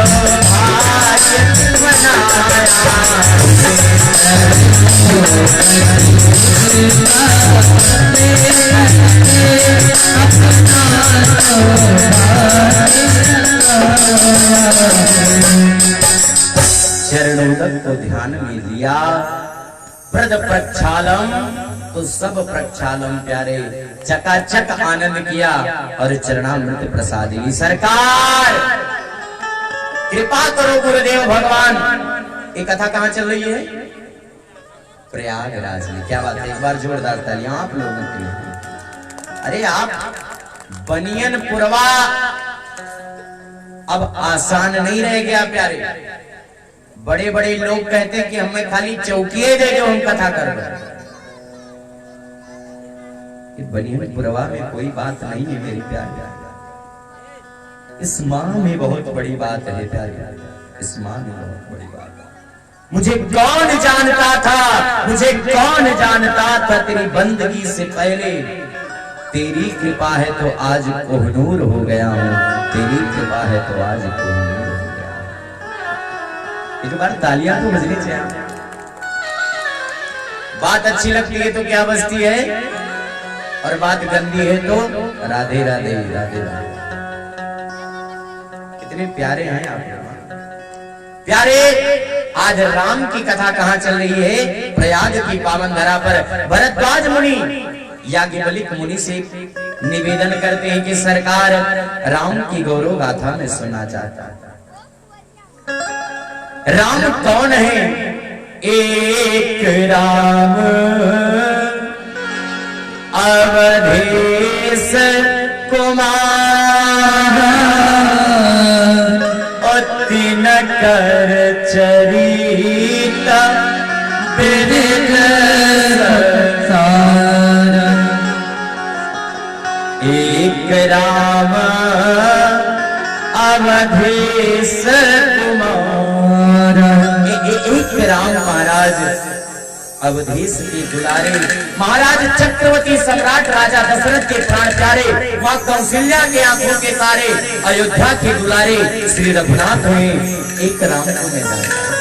सौभाग्य मनाया। चरणोदक को ध्यान में लिया, प्रद प्रक्षालम तो सब प्रक्षालम प्यारे चकाचक आनंद किया और चरणामृत प्रसाद ली। सरकार कृपा करो गुरुदेव भगवान। ये कथा कहाँ चल रही है? प्रयागराज में। क्या बात है, एक बार जोरदार तालियां आप लोगों के लिए। अरे आप बनियन पुरवा अब आसान नहीं रह गया प्यारे। बड़े बड़े लोग कहते हैं कि हमें खाली चौकिए दे दो, हम कथा कर रहे। बनियन पुरवा में कोई बात नहीं है मेरी प्यारी। इस माँ में बहुत बड़ी बात है प्यारी, इस माँ में बहुत बड़ी बात है। मुझे कौन जानता था, मुझे कौन जानता था तेरी बंदगी से पहले। तेरी कृपा है तो आज कोहनूर हो गया हूँ, तेरी कृपा है तो आज कोहनूर हो गया। एक बार तालियां तो बजनी चाहिए। बात अच्छी लगती है तो क्या बजती है, और बात गंदी है तो राधे राधे राधे राधे। कितने प्यारे हैं आप प्यारे। आज राम की कथा कहाँ चल रही है? प्रयाग की पावन धरा पर भरद्वाज मुनि याज्ञवल्क्य मुनि से निवेदन करते हैं कि सरकार राम की गौरव गाथा में सुनना चाहता है। राम कौन है? एक राम अवधेश कुमार, तीन कर चरिता एक राम अवधेश कुमार। एक राम महाराज अवधेश के दुलारे, महाराज चक्रवर्ती सम्राट राजा दशरथ के प्राण प्यारे, मां कौशल्या के आंखों के तारे, अयोध्या के दुलारे श्री रघुनाथ हैं। एक राम को मैं जानता हूं,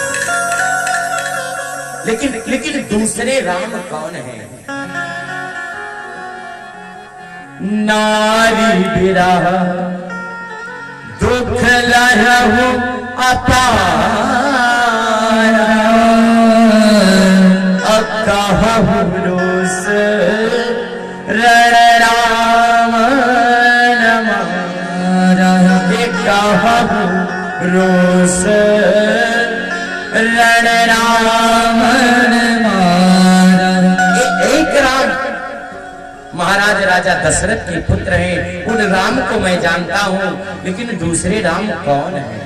लेकिन दूसरे राम कौन है? नारी विरह दुख लहु अपार, रोस रण राम रोस रण राम। एक राम महाराज राजा दशरथ के पुत्र हैं, उन राम को मैं जानता हूं, लेकिन दूसरे राम कौन है?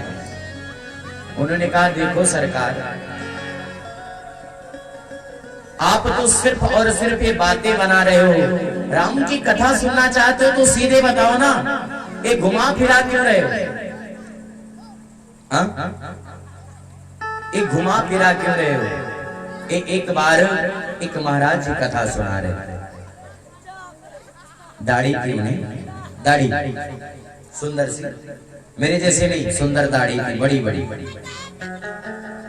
उन्होंने कहा देखो सरकार, आप तो सिर्फ और सिर्फ ये बातें बना रहे हो। राम की कथा सुनना चाहते हो तो सीधे बताओ ना, ये घुमा फिरा क्यों रहे हो? ये घुमा फिरा क्यों रहे हो? एक बार एक महाराज जी कथा सुना रहे, दाढ़ी की नहीं, दाढ़ी सुंदर सी, मेरे जैसे नहीं, सुंदर दाढ़ी की, बड़ी बड़ी।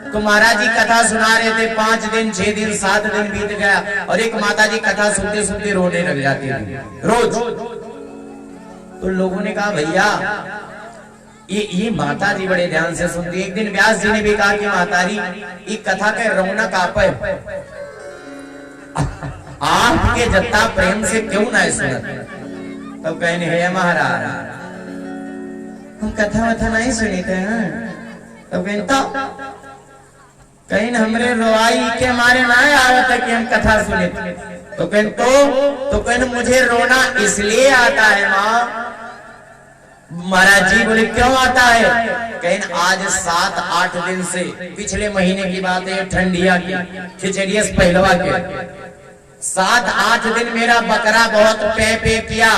तो महाराज जी कथा सुना रहे थे। 5 दिन 6 दिन 7 दिन बीत गया और एक माता जी कथा सुनते सुनते रोने लग जाती थी रोज। तो लोगों ने कहा भैया ये माता जी बड़े ध्यान से सुनती। एक दिन व्यास जी ने भी कहा कि माता जी ये कथा के रौनक आप आपके जत्ता प्रेम से क्यों ना सुनत? तो कहने है महाराज हम कथा वथा नहीं सुनी थे। तो कहता कहीं हमरे रोवाई के मारे ना आवत है कि हम कथा सुने। तो कहने मुझे रोना इसलिए आता है माँ। महाराज जी बोले क्यों आता है? कहीं आज 7-8 दिन से, पिछले महीने की बात है, ठंडिया की खिचड़ियस पहलवा के 7-8 दिन मेरा बकरा बहुत पे किया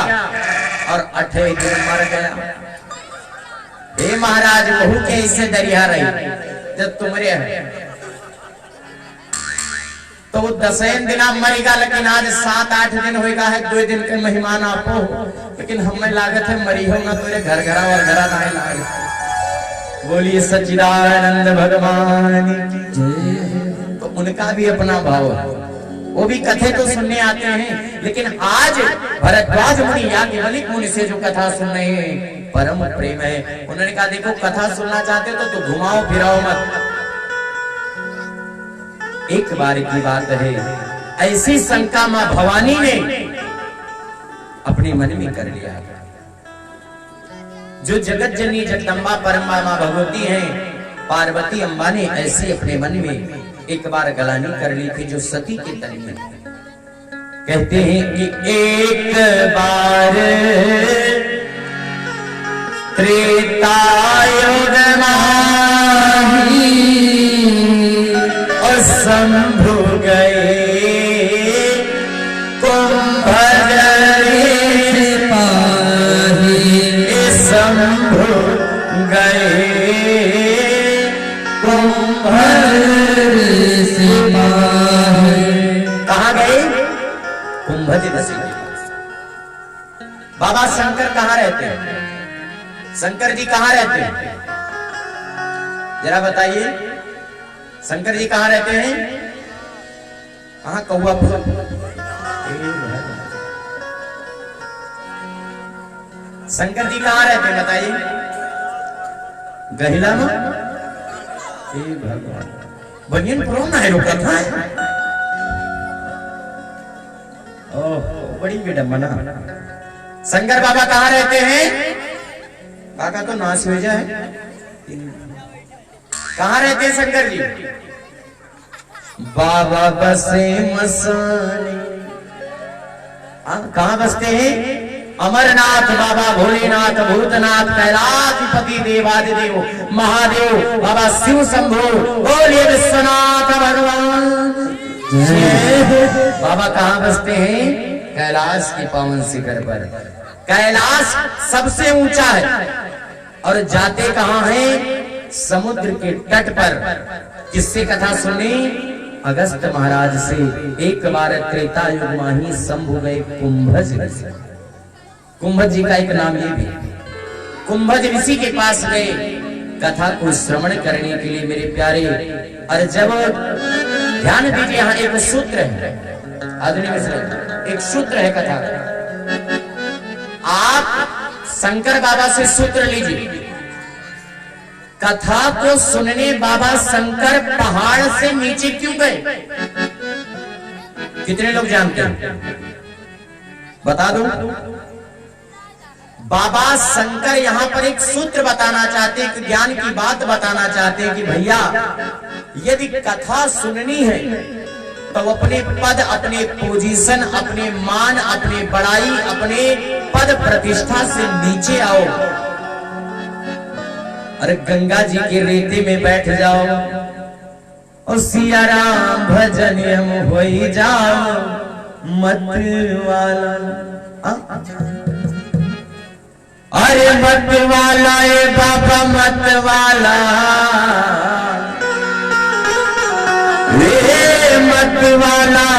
और 8वें दिन मर गया। हे महाराज बहू के इससे दरिया रही जब तुमरे है तो 10वें दिन मरेगा, लेकिन आज 7-8 दिन होगा है, 2 दिन के मेहमान आपो, लेकिन हमें लागत है मरी हो ना तेरे घर घरा और घरा ना लागे। बोलिए सच्चिदानंद भगवान की जय। तो उनका भी अपना भाव है। वो भी कथे तो सुनने आते हैं, लेकिन आज भरद्वाज मुनि याज्ञवल्क्य मुनि से जो कथा सुन रहे हैं, परम प्रेम है। उन्होंने कहा देखो कथा सुनना चाहते हो तो घुमाओ फिराओ मत। एक बार की बात है, ऐसी शंका मां भवानी ने अपने मन में कर लिया। जो जगत जननी जगदम्बा परमा मां भगवती हैं, पार्वती अम्बा ने ऐसे अपने मन में एक बार गलानी कर ली थी, जो सती के तन में। कहते हैं कि एक बार त्रेतायुग माही और शंभु गए कुंभज सिपाही शंभु गए कहाँ गए? कुंभज ऋषि के पास। बाबा शंकर कहाँ रहते हैं? शंकर जी कहाँ रहते हैं? जरा बताइए, शंकर जी कहाँ रहते हैं? कहाँ? कौआ शंकर जी कहाँ रहते हैं बताइए? गहिला में। भगवान बनियन प्रो ना है रुका था। ओह बड़ी विडंबना। शंकर बाबा कहाँ रहते हैं? काका तो नाश हो जाए। कहाँ रहते हैं शंकर जी? बाबा बसे मसाने। कहाँ बसते हैं? अमरनाथ बाबा, भोलेनाथ, भूतनाथ, कैलाशपति, देवादिदेव महादेव बाबा शिव शंभो, बोलिए विश्वनाथ भगवान। बाबा कहाँ बसते हैं? कैलाश के पावन शिखर पर। कैलाश सबसे ऊंचा है और जाते कहाँ हैं? समुद्र के तट पर। किससे कथा सुनी? अगस्त महाराज से। एक बार त्रेता युग माही शंभु गए कुंभज ऋषि। कुंभज जी का एक नाम ये भी। कुंभज ऋषि के पास गए कथा को श्रवण करने के लिए मेरे प्यारे। और जब ध्यान दीजिए, यहाँ एक सूत्र है आधुनिक मिश्र, एक सूत्र है कथा। आप शंकर बाबा से सूत्र लीजिए। कथा को सुनने बाबा शंकर पहाड़ से नीचे क्यों गए? कितने लोग जानते हैं? बता दो। बाबा शंकर यहाँ पर एक सूत्र बताना चाहते हैं, एक ज्ञान की बात बताना चाहते हैं कि भैया यदि कथा सुननी है तो अपने पद, अपने पोजीशन, अपने मान, अपने बड़ाई, अपने पद प्रतिष्ठा से नीचे आओ। अरे गंगा जी के रेते में बैठ जाओ और सिया राम भजन हम हो जाओ मत वाला। अरे मत वाला ए बाबा मत वाला, रे मत वाला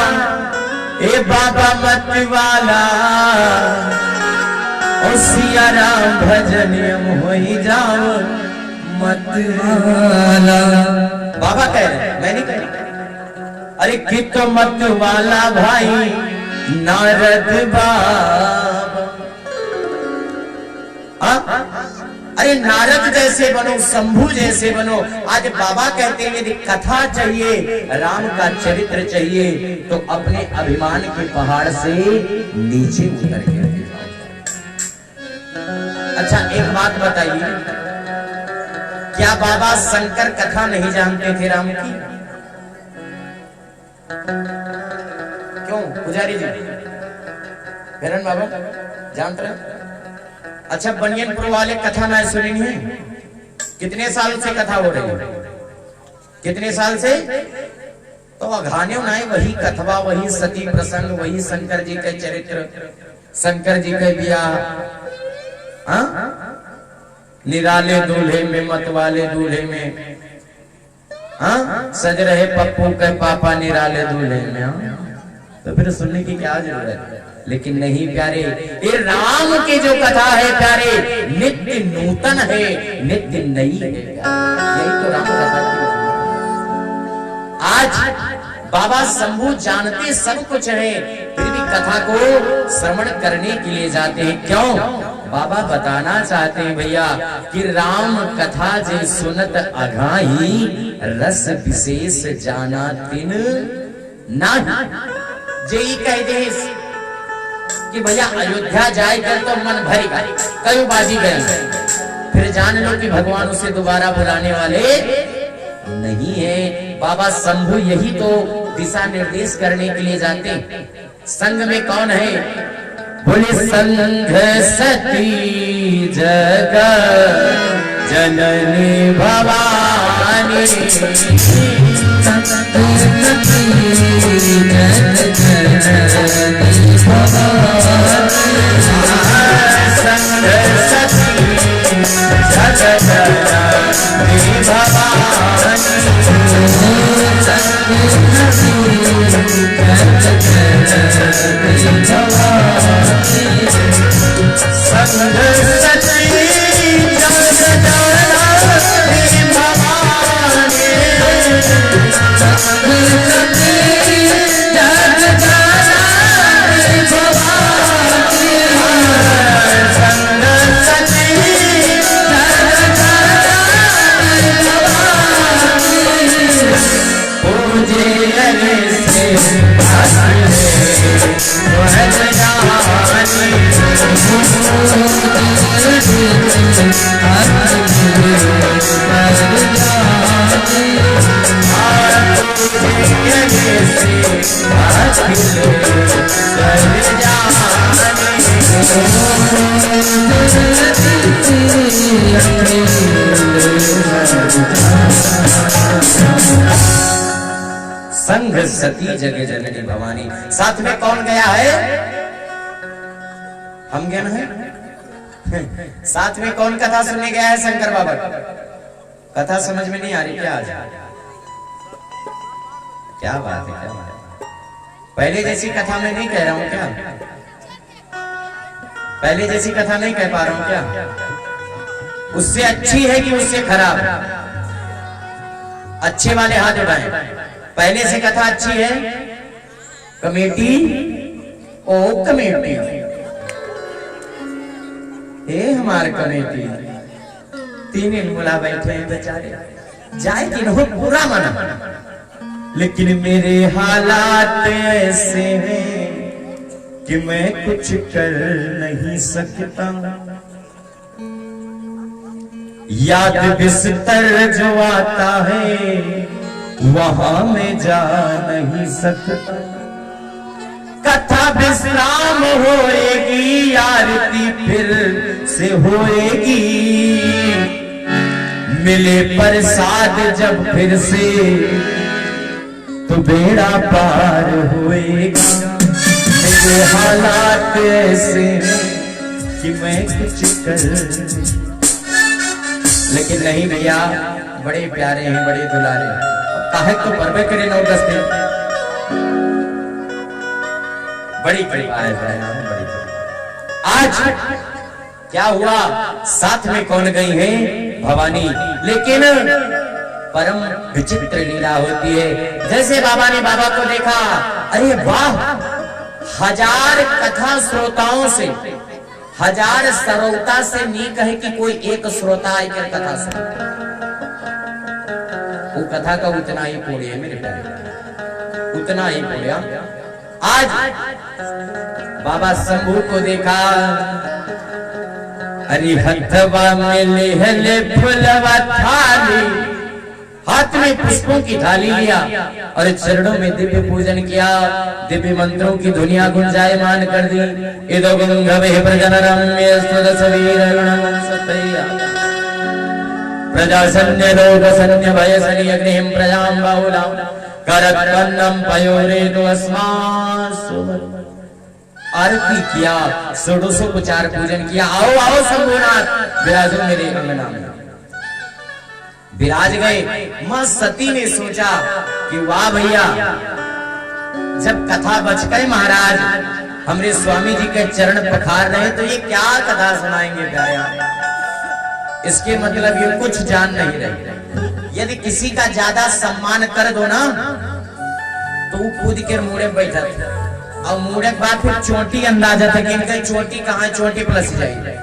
ए बाबा मत वाला, ओ सिया राम भजन हम हो जाओ मत वाला। बाबा कह रहे, मैं नहीं कह रहा। अरे कित मत वाला भाई नारद बाबा। अरे नारद जैसे बनो, शंभु जैसे बनो। आज बाबा कहते हैं यदि कथा चाहिए, राम का चरित्र चाहिए तो अपने अभिमान के पहाड़ से नीचे उतर के रह जाओ। अच्छा एक बात बताइए, क्या बाबा शंकर कथा नहीं जानते थे राम की? क्यों पुजारी जी, हिरण बाबा जानते हैं? अच्छा बनियनपुर वाले कथा ना सुनी है? कितने साल से कथा हो रही है? कितने साल से? तो अघाने ना वही कथवा, वही सती प्रसंग, वही शंकर जी के चरित्र, शंकर जी के ब्याह। निराले दूल्हे में मत वाले दूल्हे में, सज रहे पप्पू के पापा निराले दूल्हे में। तो फिर सुनने की क्या जरूरत है? लेकिन नहीं प्यारे, ये राम की जो कथा है प्यारे, नित्य नूतन है, नित्य नई है। यही तो राम कथा की। आज बाबा शंभू जानते सब कुछ है, फिर भी कथा को श्रवण करने के लिए जाते हैं। क्यों? बाबा बताना चाहते हैं भैया कि राम कथा जे सुनत अघाई, रस विशेष जाना तिन ना। जे कह दे कि भैया अयोध्या जाए कर तो मन भरेगा, कई बाजी गए, फिर जान लो कि भगवान उसे दोबारा बुलाने वाले नहीं है। बाबा शंभू यही तो दिशा निर्देश करने के लिए जाते हैं। संग में कौन है? बोले संघ सती जगत जननी भवानी, संघ सती जगत जननी भवानी, संघ सती जगह जननी भवानी। साथ में कौन गया है? हम गए हैं। साथ में कौन कथा सुनने गया है? शंकर बाबा। कथा समझ में नहीं आ रही क्या? आज क्या बात है, क्या बात है। पहले जैसी कथा मैं नहीं कह रहा हूं क्या? पहले जैसी कथा नहीं कह पा रहा हूं क्या? उससे अच्छी है कि उससे खराब? अच्छे वाले हाथ उठाएं। पहले से कथा अच्छी है? कमेटी ओ कमेटी, हे हमारे कमेटी, तीन मुला बैठे हैं बेचारे, जाए तीनों पूरा मना, लेकिन मेरे हालात ऐसे हैं कि मैं कुछ कर नहीं सकता। याद बिस्तर जो आता है वहां में जा नहीं सकता। कथा विश्राम होएगी, आरती फिर से होएगी, मिले प्रसाद जब फिर से तो बेड़ा पार होएगा। मेरे हालात ऐसे कि मैं कुछ कर, लेकिन नहीं भैया, बड़े प्यारे हैं, बड़े दुलारे, काहे तो परवे करे 9-10 दिन, बड़ी कृपा है बड़ी। आज क्या हुआ? साथ में कौन गई है? भवानी। लेकिन परम विचित्र लीला होती है। जैसे बाबा ने बाबा को देखा, अरे वाह, 1000 कथा श्रोताओं से, 1000 श्रोता से नीक है कि कोई एक श्रोता आकर कथा सुने। वो कथा का उतना ही पुण्य है मेरे प्यारे, उतना ही पुण्य। आज बाबा शंभू को देखा, अरे हथवा में लेहले फुलवा थाली, हाथ में पुष्पों की थाली लिया और चरणों में दिव्य पूजन किया, दिव्य मंत्रों की धुनिया गुंजायमान कर दी। इदो गंगवे प्रजननम्य स्तुतसवीरणं सतैया प्रजासन्य रोगसन्य भयसनि अग्निं प्रजां बाहुलां करत्वन्नं पयोरेतु अस्मासु। आरती किया, षोडशोपचार पूजन किया। आओ आओ शंभुनाथ, विराजो मेरे अंगना में। विराज गए। मां सती ने सोचा कि वाह भैया, जब कथा बच गए महाराज, हमरे स्वामी जी के चरण पखार रहे, तो ये क्या कथा सुनाएंगे प्यारे? इसके मतलब ये कुछ जान नहीं रहे। यदि किसी का ज्यादा सम्मान कर दो ना, तो वो कूद के मुड़े बैठा था और मुड़े के बाद फिर चोटी अंदाजा था कि इनका चोटी कहाँ है, चोटी प्लस जाएगी,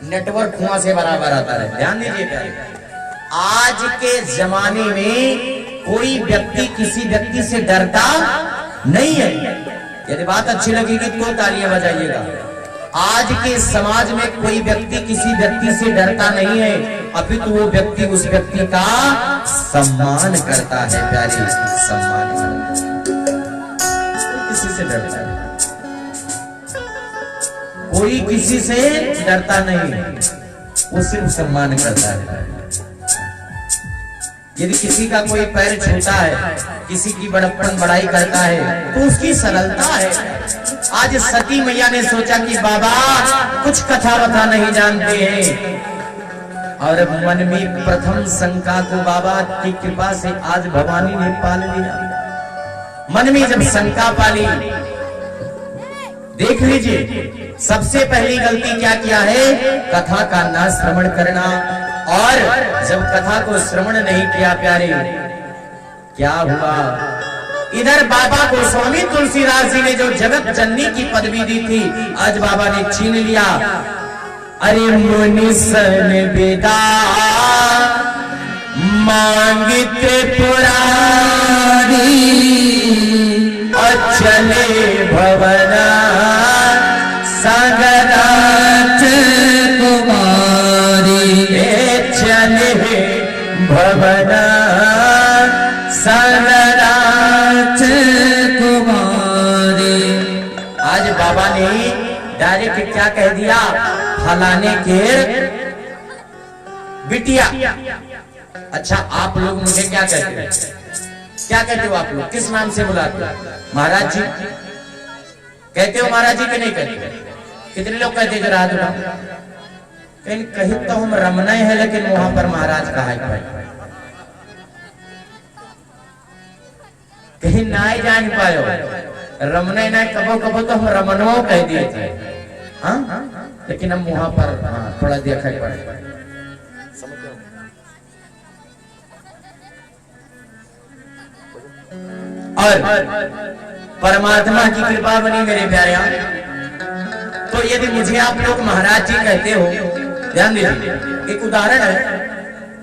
नेटवर्क कुआं से बराबर आता है। ध्यान दीजिए प्यारे, आज के जमाने में कोई व्यक्ति किसी व्यक्ति से डरता नहीं है। यदि बात अच्छी लगेगी तो तालियां बजाइएगा। आज के समाज में कोई व्यक्ति किसी व्यक्ति से डरता नहीं है, अपितु वो व्यक्ति उस व्यक्ति का सम्मान करता है। प्यारे, सम्मान किसी से डरता है, कोई किसी से डरता नहीं, वो सिर्फ सम्मान करता है। यदि किसी का कोई पैर छूता है, किसी की बड़प्पन बड़ाई करता है तो उसकी सरलता है। आज सती मैया ने सोचा कि बाबा कुछ कथा वथा नहीं जानते हैं, और मन में प्रथम शंका को बाबा की कृपा से आज भवानी ने पाल लिया। मन में जब शंका पाली, देख लीजिए सबसे पहली गलती क्या किया है, कथा का ना श्रवण करना। और जब कथा को श्रवण नहीं किया प्यारे, क्या हुआ, इधर बाबा गोस्वामी तुलसीदास जी ने जो जगत जननी की पदवी दी थी, आज बाबा ने छीन लिया। अरे मुनि सन बेदा मांगते पुरारी, और चले भवना सागराच कुमारी, चले भवना सागराच कुमारी। आज बाबा ने डायरेक्ट क्या कह दिया, फलाने के बिटिया। अच्छा आप लोग मुझे क्या कहते हैं, क्या कहते हो आप लोग, किस नाम से बुलाते हो, महाराज जी कहते हो, महाराज जी के नहीं कहते? कितने लोग कहते जरा हाथ उठाओ। कहीं तो हम रमना है, लेकिन वहां पर महाराज कहा है भाई, कहीं ना ही जान पायो, रमना ना कबो कबो तो हम रमनवा कह दिए थे, हाँ, लेकिन हम वहां पर थोड़ा देखा पड़े। और परमात्मा की कृपा बनी मेरे प्यारे। तो यदि मुझे आप लोग महाराज जी कहते हो, ध्यान दीजिए, एक उदाहरण है,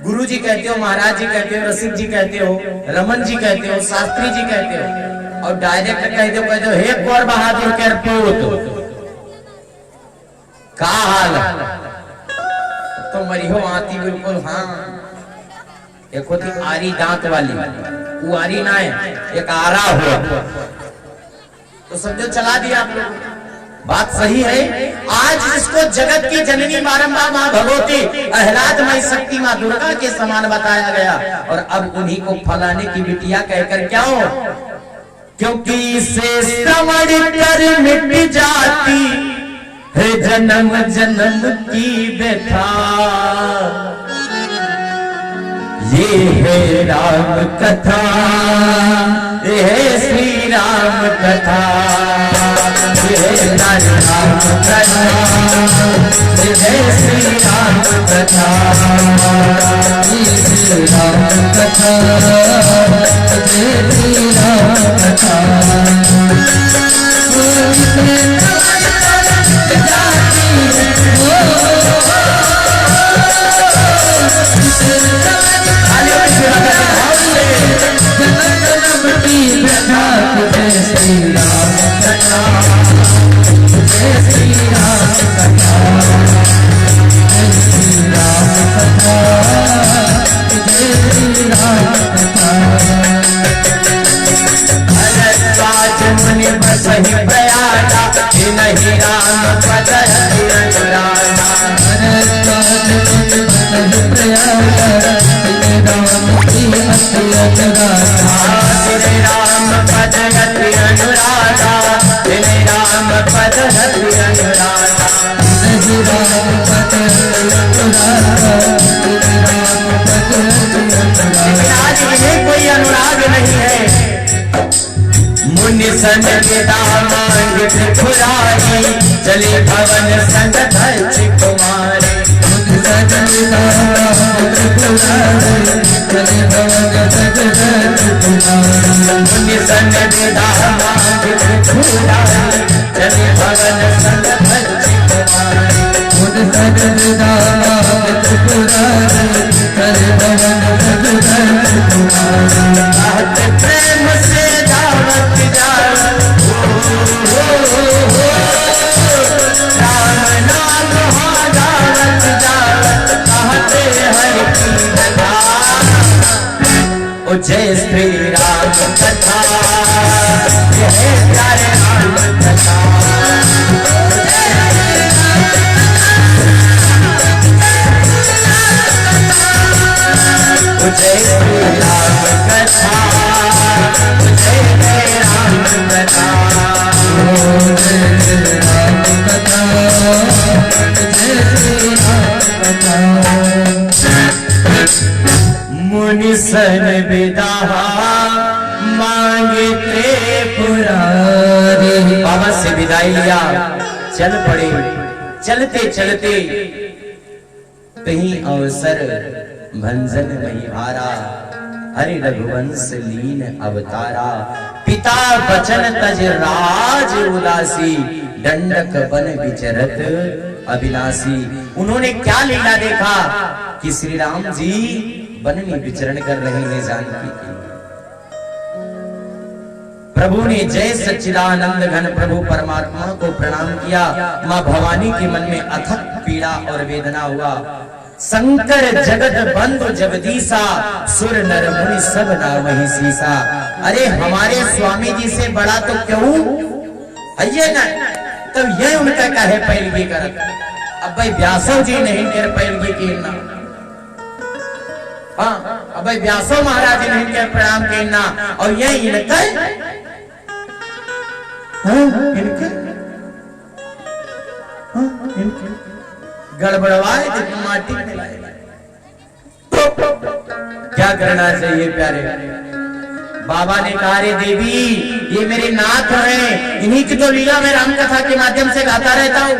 गुरु जी कहते हो, महाराज जी कहते हो, रसिक जी कहते हो, रमन जी कहते हो, शास्त्री जी कहते हो, और डायरेक्ट कहते हो हे गौर बहादुर के पूत, का हाल तो मरियो आती बिल्कुल। हाँ, एक होती आरी दांत वाली, वो आरी ना है, एक आरा हुआ, तो समझो चला दिया आप लोग। बात सही है। आज जिसको जगत की जननी बारंबार मां भगवती, अहलाद मई शक्ति मां दुर्गा के समान बताया गया, और अब उन्हीं को फलाने की बिटिया कहकर क्या हो, क्योंकि इसे श्रवण कर मिट जाती है जन्म जन्म की व्यथा। ये है राम कथा, ये है श्री राम कथा, ये है राम कथा, ये है श्री राम कथा, ये श्री राम कथा, ये श्री राम कथा। नहीं राम पद राम पद अनुराधा, राम पद अनुराधा, कोई अनुराग नहीं है। मुनि सन विदा मांग त्रिपुरारी, चले भवन संग धर्ष कुमारी। मुनि सन विदा मांग त्रिपुरारी, चले भवन संग धर्ष कुमारी। मुनि सन विदा मांगे त्रिपुरारी चले भवन संग भज कुमारी मुनि सन विदा मांगे त्रिपुरारी चले भवन संग भज कुमारी कहत प्रेम से दावत जावत राम नाम हाँ दावत जावत कहते हैं की कथा ओ जय श्री राम कथा यह प्यारे राम कथा ओ जय श्री राम कथा जय जय राम कथा जय श्री राम कथा जय श्री राम कथा मुनि सन विदा मांगे त्रिपुरारी बाबा से विदाई लिया चल पड़े चलते चलते कहीं अवसर भंजन नहीं हारा हरि रघुवंश लीन अवतारा पिता बचन तज राज उदासी दंडक बन विचरत अविनाशी उन्होंने क्या लीला देखा कि श्री राम जी वन में विचरण कर रहे हैं जानकी की प्रभु ने जय सच्चिदानंद घन प्रभु परमात्मा को प्रणाम किया मां भवानी के मन में अथक पीड़ा और वेदना हुआ शंकर जगत बंधु जगदीशा सुर नर मुनि सब नामहि सीसा अरे हमारे स्वामी जी से बड़ा तो क्यों आइए ना तब यह उनका क्या है पैलगी करत अब भाई व्यासो जी नहीं कर पैलगी की ना हाँ अब भाई व्यासो महाराज जी नहीं कर प्रणाम करना और यह इनका इनके गड़बड़वाए माटी में लाए क्या करना चाहिए प्यारे बाबा ने कहा रे देवी ये मेरे नाथ हैं इन्हीं की तो लीला मैं राम कथा के माध्यम से गाता रहता हूँ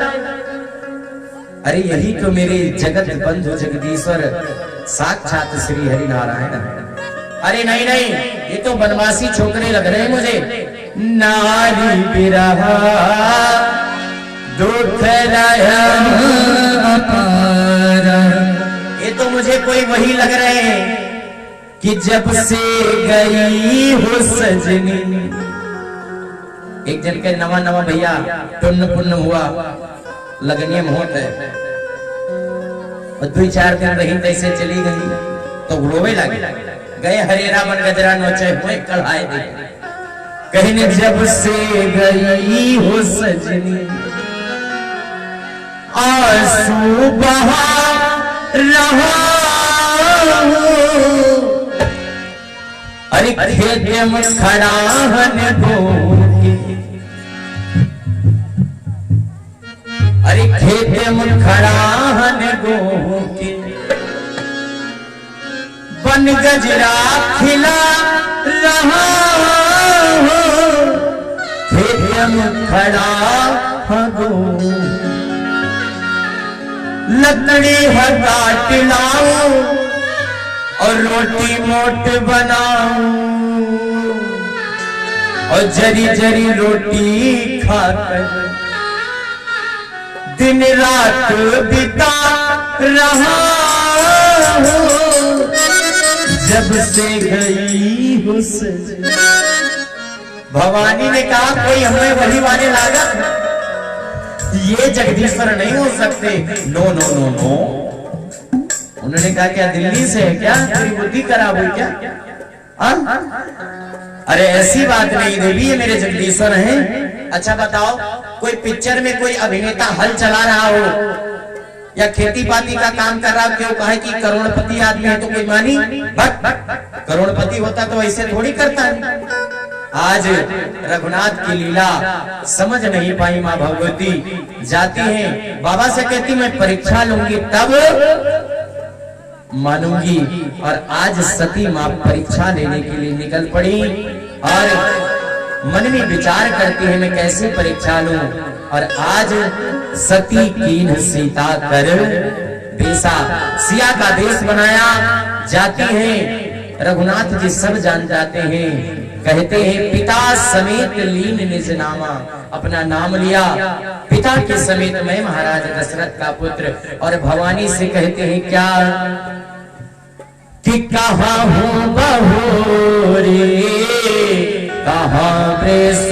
अरे यही तो मेरे जगत बंधु जगदीश्वर साक्षात श्री हरि नारायण अरे नहीं नहीं ये तो बनवासी छोकरे लग रहे हैं मुझे नारी बिरहा दुख ये तो मुझे कोई वही लग रहे हैं कि जब से गई हो सजनी एक जन के नवा नवा भैया टुन्न पुन्न हुआ लगनीय मुहूर्त है और 2-4 दिन रही तैसे चली गई तो रोवे लगे गए हरेरा बन गजरा नोचे हुए कढ़ाए दे कहने जब से गई हो सजनी आंसू बहा रहा अरे खेत में खड़ा हन भोगे अरे खेत में खड़ा हन गोगे बन गजरा खिला रहा खेत में खड़ा हगो लकड़ी काट लाओ और रोटी मोट बनाओ और जरी जरी रोटी खाकर दिन रात बिता रहा हूँ जब से गई हो सजनी भवानी ने कहा कोई हमें वही वाले लागत ये जगदीश्वर नहीं हो सकते नो नो नो नो उन्होंने कहा क्या दिल्ली से है क्या तेरी बुद्धि खराब हुई क्या अरे ऐसी बात नहीं देवी ये मेरे जगदीश्वर हैं अच्छा बताओ कोई पिक्चर में कोई अभिनेता हल चला रहा हो या खेती बाड़ी का काम कर रहा हो क्यों कहे कि करोड़पति आदमी है तो कोई मानी करोड़पति होता तो ऐसे थोड़ी करता है आज रघुनाथ की लीला समझ नहीं पाई माँ भगवती जाती हैं बाबा से कहती मैं परीक्षा लूंगी तब मानूंगी और आज सती माँ परीक्षा लेने के लिए निकल पड़ी और मन में विचार करती है मैं कैसे परीक्षा लूं और आज सती कीन सीता कर बेसा सिया का देश बनाया जाती है रघुनाथ जी सब जान जाते हैं कहते हैं पिता समेत लीन निज नामा, अपना नाम लिया पिता के समेत मैं महाराज दशरथ का पुत्र। और भवानी से कहते हैं क्या कि कहाँ हूँ बहू रे कहाँ प्रेस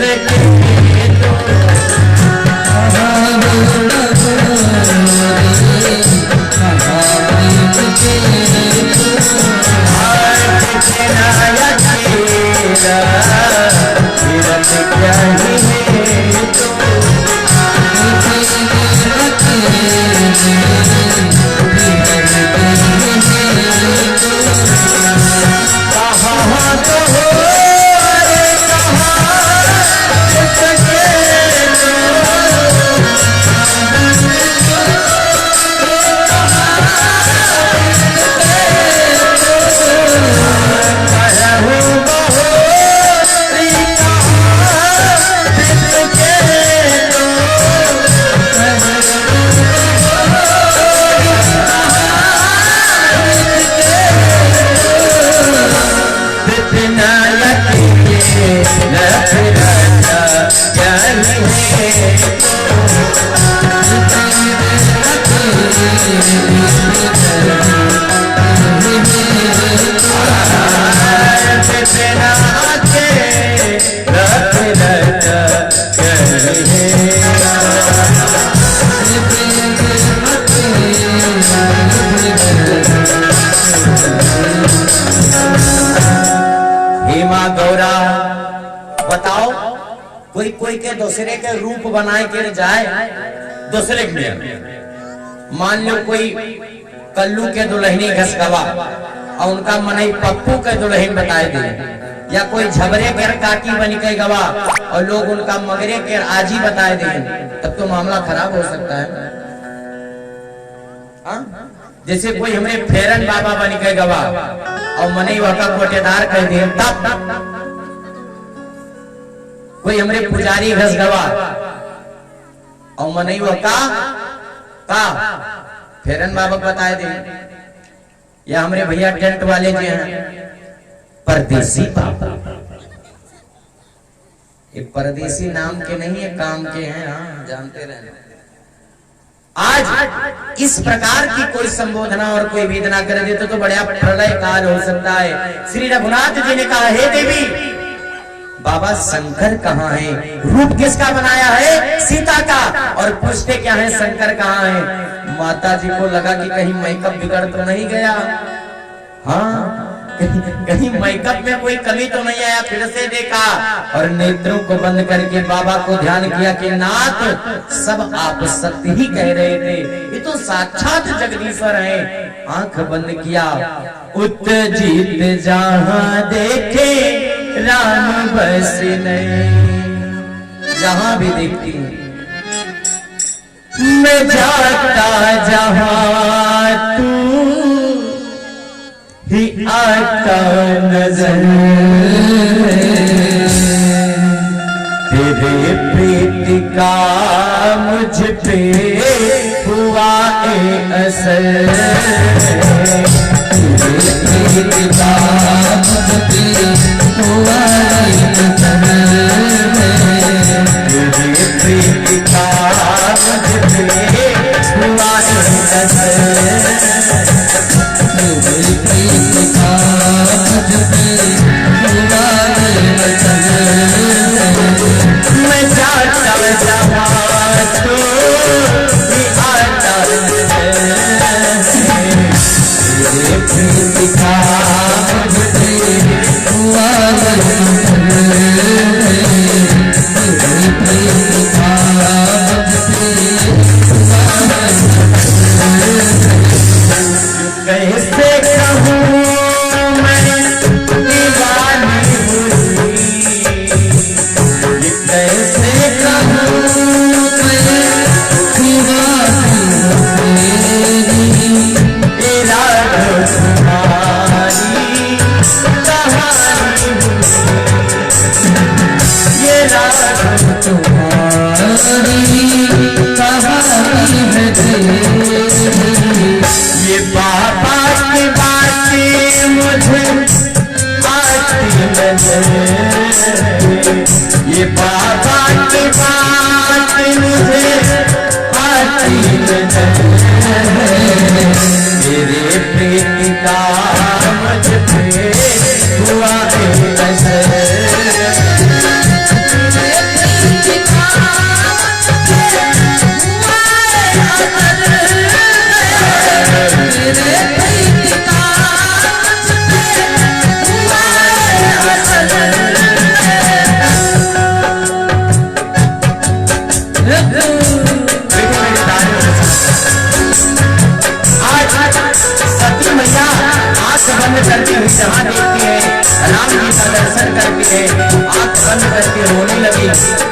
कोई के दूसरे के रूप बनाए के जाए दूसरे के मान लो कोई कल्लू के दुल्हनी घसकवा और उनका मनई पप्पू के दुल्हन बताए दे, या कोई झबरे के काकी बन के गवा और लोग उनका मगरे के आजी बताए दे, तब तो मामला खराब हो सकता है। जैसे कोई हमें फेरन बाबा बन के गवा और मनई वका कोटेदार कह दे, तब कोई हमरे पुजारी घस गवा और मनई वका का फेरन बाबा बताए दे, या हमरे भैया टेंट वाले जो हैं परदेसी बाबा, ये परदेसी नाम के नहीं है काम के हैं। हाँ जानते रहे। आज इस प्रकार की कोई संबोधना और कोई वेदना कर दे तो बड़ा प्रलय काल हो सकता है। श्री रघुनाथ जी ने कहा हे देवी बाबा शंकर कहाँ है, रूप किसका बनाया है, सीता का, और पूछते क्या है शंकर कहाँ है। माता जी को लगा कि कहीं मेकअप बिगड़ तो नहीं गया, हाँ कहीं मेकअप में कोई कमी तो नहीं आया। फिर से देखा और नेत्रों को बंद करके बाबा को ध्यान किया कि नाथ सब आप सत्य ही कह रहे थे, ये तो साक्षात जगदीश्वर है। आंख बंद किया, उत्तेजित जहां देखे राम बस नहीं, जहां भी देखती मैं जाता जहां तू ही आता नजर, तेरे प्रीति का मुझ पे हुआ असर, तेरे प्रीति का मुझ पे हुआ असर, तेरे प्रीति का मुझ पे हुआ असर, मैं जाता जहाँ तो ही आता तेरे प्रीति का मुझ पे हुआ तेरे प्रीति का कैसे कहूँ मैं दीवानी हुई, कैसे कहूँ मैं दीवानी हुई, तेरा तुम्हारी कहानी ये रात तुम्हारी कहानी है, ये बाबा की बातें मुझे आती नजर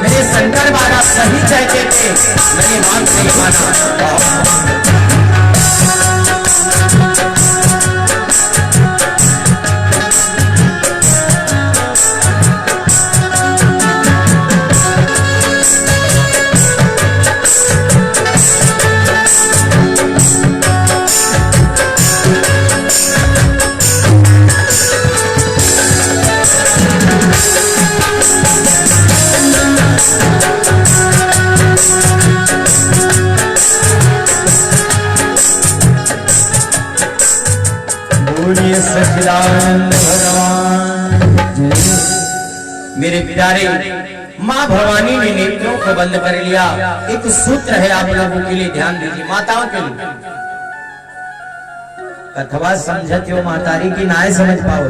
मेरे शंकर बाबा सही कहते थे, मैंने बात नहीं माना। सच्चिदानंद भगवान मेरे प्यारे, माँ भवानी ने नेत्रों को बंद कर लिया। एक सूत्र है आप लोगों के लिए, ध्यान दीजिए, माताओं के लिए। कथवा समझते हो मातारी की नाय समझ पाओ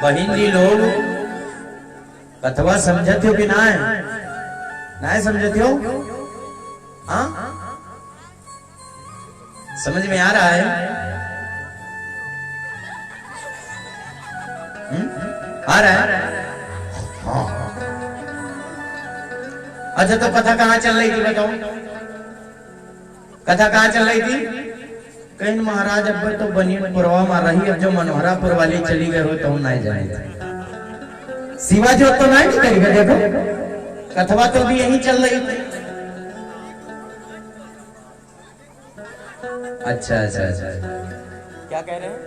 बहन जी लोग, कथवा समझते हो कि नाय समझते हो? हाँ, समझ में आ रहा है? आ रहा है? हाँ। अच्छा, तो कथा कहाँ चल रही थी बताओ? कथा कहाँ चल रही थी? कहीं महाराज अब तो बनियापुरवा मार रही, अब जो मनोहरापुर वाली चली गए हो तो नहीं जाए। शिवाजी तो नहीं करेगा, देखो कथवा तो भी यही चल रही थी। अच्छा अच्छा अच्छा, क्या कह रहे हैं?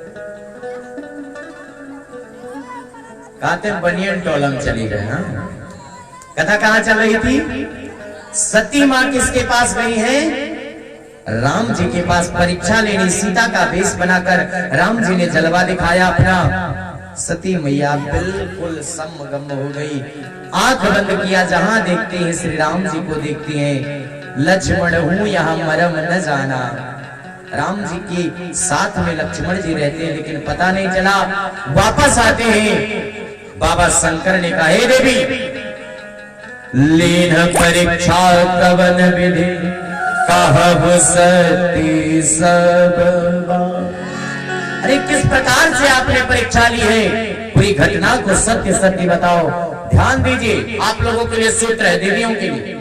कहते बनियन टोलम चली गए। हाँ, कथा कहाँ चल रही थी? सती माँ किसके पास गई है? राम जी के पास परीक्षा लेनी। सीता का वेश बनाकर राम जी ने जलवा दिखाया अपना। सती मैया बिल्कुल समगम हो गई, आंख बंद किया, जहां देखते हैं श्री राम जी को देखती हैं। लक्ष्मण हूं यहाँ मरम न जाना। राम जी के साथ में लक्ष्मण जी रहते हैं, लेकिन पता नहीं चला। वापस आते हैं, बाबा शंकर ने कहा, हे देवी, लीन परीक्षा कवन विधि कहब सती सब। अरे किस प्रकार से आपने परीक्षा ली है? पूरी घटना को सत्य सत्य बताओ। ध्यान दीजिए, आप लोगों के लिए सूत्र है, देवियों के लिए।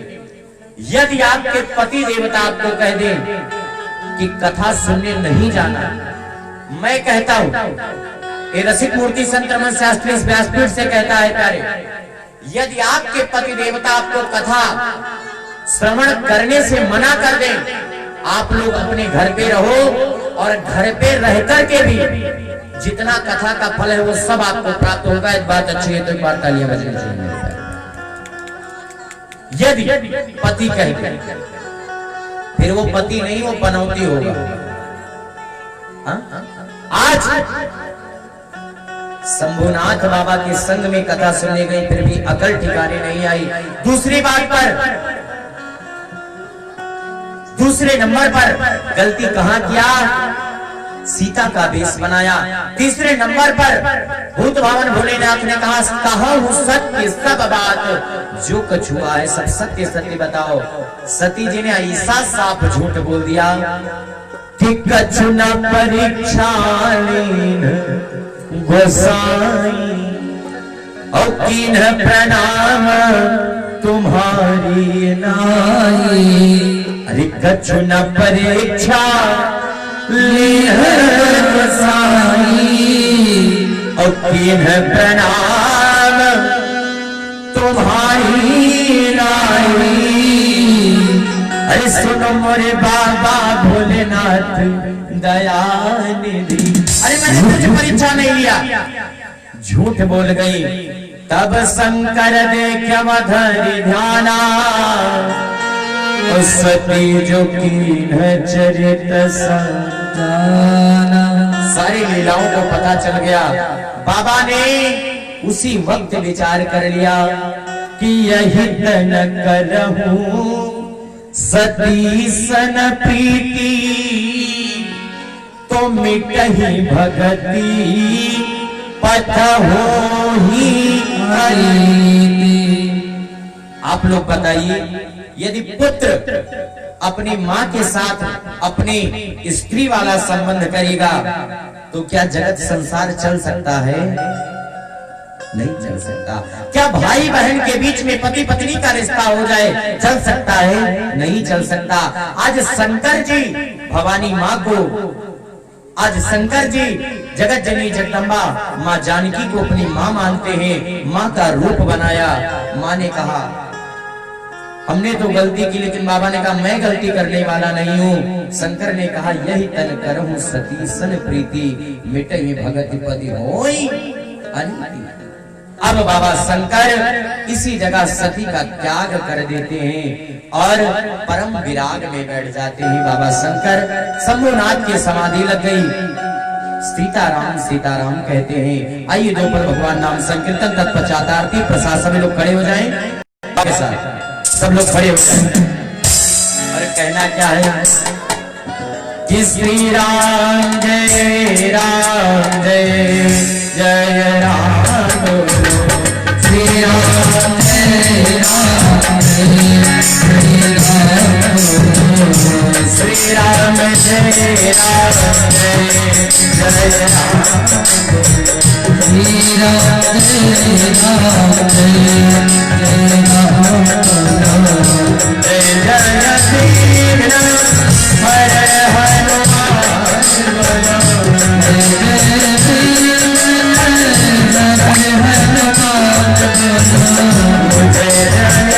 यदि आपके पति देवता आपको कह दें कि कथा सुनने नहीं जाना, मैं कहता हूं, ये रसिक मूर्ति संत रमन शास्त्री व्यासपीठ से कहता है प्यारे, यदि आपके पति देवता आपको कथा श्रवण करने से मना कर दें, आप लोग अपने घर पे रहो और घर पे रह करके भी जितना कथा का फल है वो सब आपको प्राप्त होगा। एक बात अच्छी है तो एक बार तालियां बजनी चाहिए। यदि पति कहे, फिर वो पति नहीं, वो पनौती होगा। आज शंभुनाथ बाबा के संग में कथा सुनने गई, फिर भी अकल ठिकाने नहीं आई। दूसरी बात पर, दूसरे नंबर पर गलती कहां किया? सीता का वेश बनाया। तीसरे नंबर पर भूत भावन भोलेनाथ ने कहा, सत्य सब बात, जो कुछ हुआ है सब सत्य सत्य बताओ। सती जी ने ऐसा साफ झूठ बोल दिया कि कछु न परीक्षा गोसाई और कीन प्रणाम तुम्हारी नाई। अरे कछु न परीक्षा गोसाई और कीन प्रणाम तुम्हारी नाई। अरे सुनो मोरे बाबा भोलेनाथ दयानिधि, अरे मैंने तुझे परीक्षा नहीं लिया, झूठ बोल गई। तब शंकर देख मधुर ध्याना, सती जो कीन चरित संजाना। सारी लीलाओं को पता चल गया। बाबा ने उसी वक्त विचार कर लिया कि यही तन करहूं सती सन प्रीति, तो मिटही भगती पथ हो ही हरि। आप लोग बताइए, यदि पुत्र अपनी माँ के साथ अपनी स्त्री वाला संबंध करेगा तो क्या जगत संसार चल सकता है? नहीं चल सकता। क्या भाई बहन के बीच में पति पत्नी का रिश्ता हो जाए, चल सकता है? नहीं चल सकता। आज शंकर जी भवानी माँ को, आज शंकर जी जगत जननी जगदम्बा माँ जानकी को अपनी माँ मानते हैं, माँ का रूप बनाया। माँ ने कहा हमने तो गलती की, लेकिन बाबा ने कहा मैं गलती करने वाला नहीं हूँ। शंकर ने कहा यही तन करहूं सती सन प्रीति, मिटे भगत पति होई अनिति। अब बाबा शंकर इसी जगह सती का त्याग कर देते हैं और परम विराग में बैठ जाते हैं। बाबा शंकर शंभुनाथ की समाधि लग गई। सीताराम सीताराम कहते हैं। आइए दो पर भगवान नाम संकीर्तन तत्पश्चात आरती प्रसाद सभी लोग खड़े हो जाएं। सब लोग खड़े हो जाएं। और कहना क्या है कि श्री राम जय राम जय जय राम, श्री राम जय राम जय श्री राम, श्री राम जय राम जय जय राम, श्री राम जय राम जय जय राम, जय जय श्री राम हर हनुमान, जय जय श्री राम हर हनुमान, जय जय श्री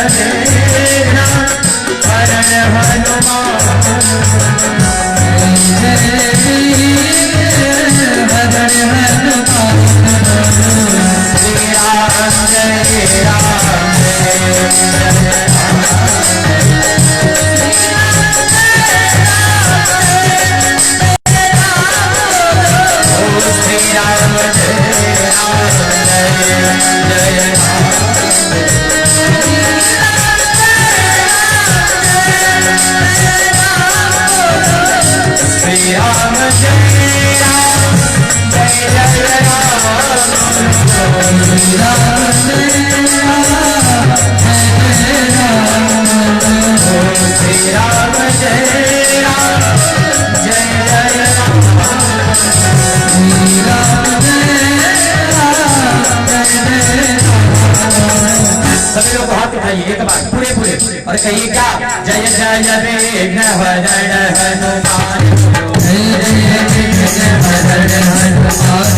राम हर हनुमान, जय जय श्री राम हर हनुमान, श्री राम जय राम जय जय एक बार पूरे पूरे और कहिए क्या, जय जय विघ्न भजन हनुमान, जय जय विघ्न भजन हनुमान,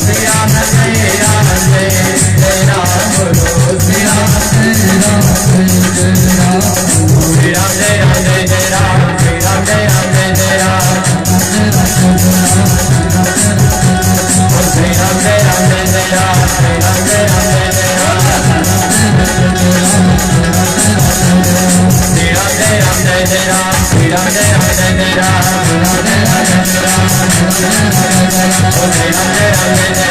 श्री राम जय राम जय जय राम, श्री राम जय राम जय जय राम, श्री राम जय राम जय जय राम, श्री राम जय राम जय जय राम, श्री राम जय राम जय जय राम, श्री राम जय राम जय जय राम, श्री राम जय राम जय जय राम, श्री राम जय राम जय जय राम, श्री राम जय राम जय जय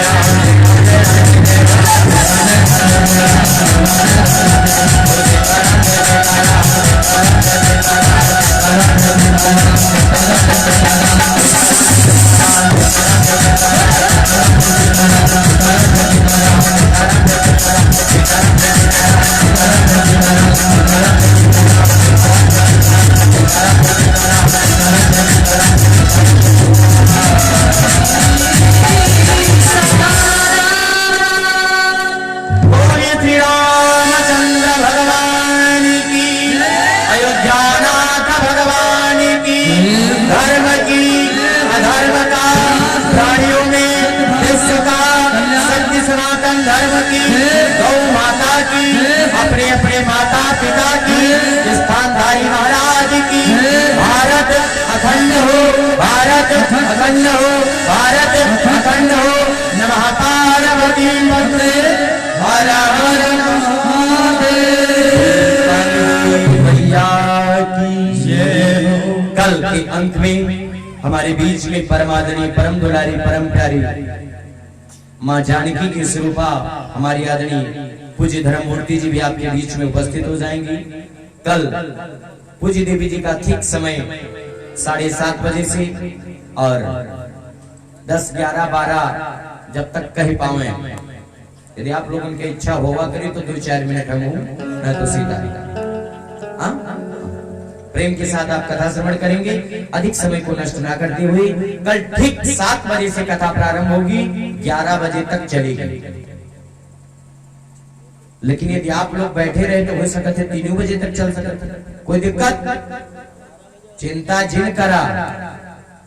अखंड हो, भारत अखंड हो। नमः पार्वती पते हर हर महादेव भैया की जय हो। कल के अंत में हमारे बीच में परमादरणीय परम दुलारी परम प्यारी माँ जानकी की स्वरूपा हमारी आदरणीय पूज्य धर्ममूर्ति जी भी आपके बीच में उपस्थित हो जाएंगी। कल पूज्य देवी जी का ठीक समय 7:30 बजे से और 10, 11, 12 जब तक कह पावे। यदि आप लोगों की इच्छा होगा करे तो 2-4 मिनट हम मैं तो सीधा प्रेम के साथ आप कथा श्रवण करेंगे। अधिक समय को नष्ट ना करते हुए कल ठीक 7 बजे से कथा प्रारंभ होगी, 11 बजे तक चलेगी। लेकिन यदि आप लोग बैठे रहे तो हो सकते थे 3 बजे तक चल सकते, कोई दिक्कत चिंता जिन करा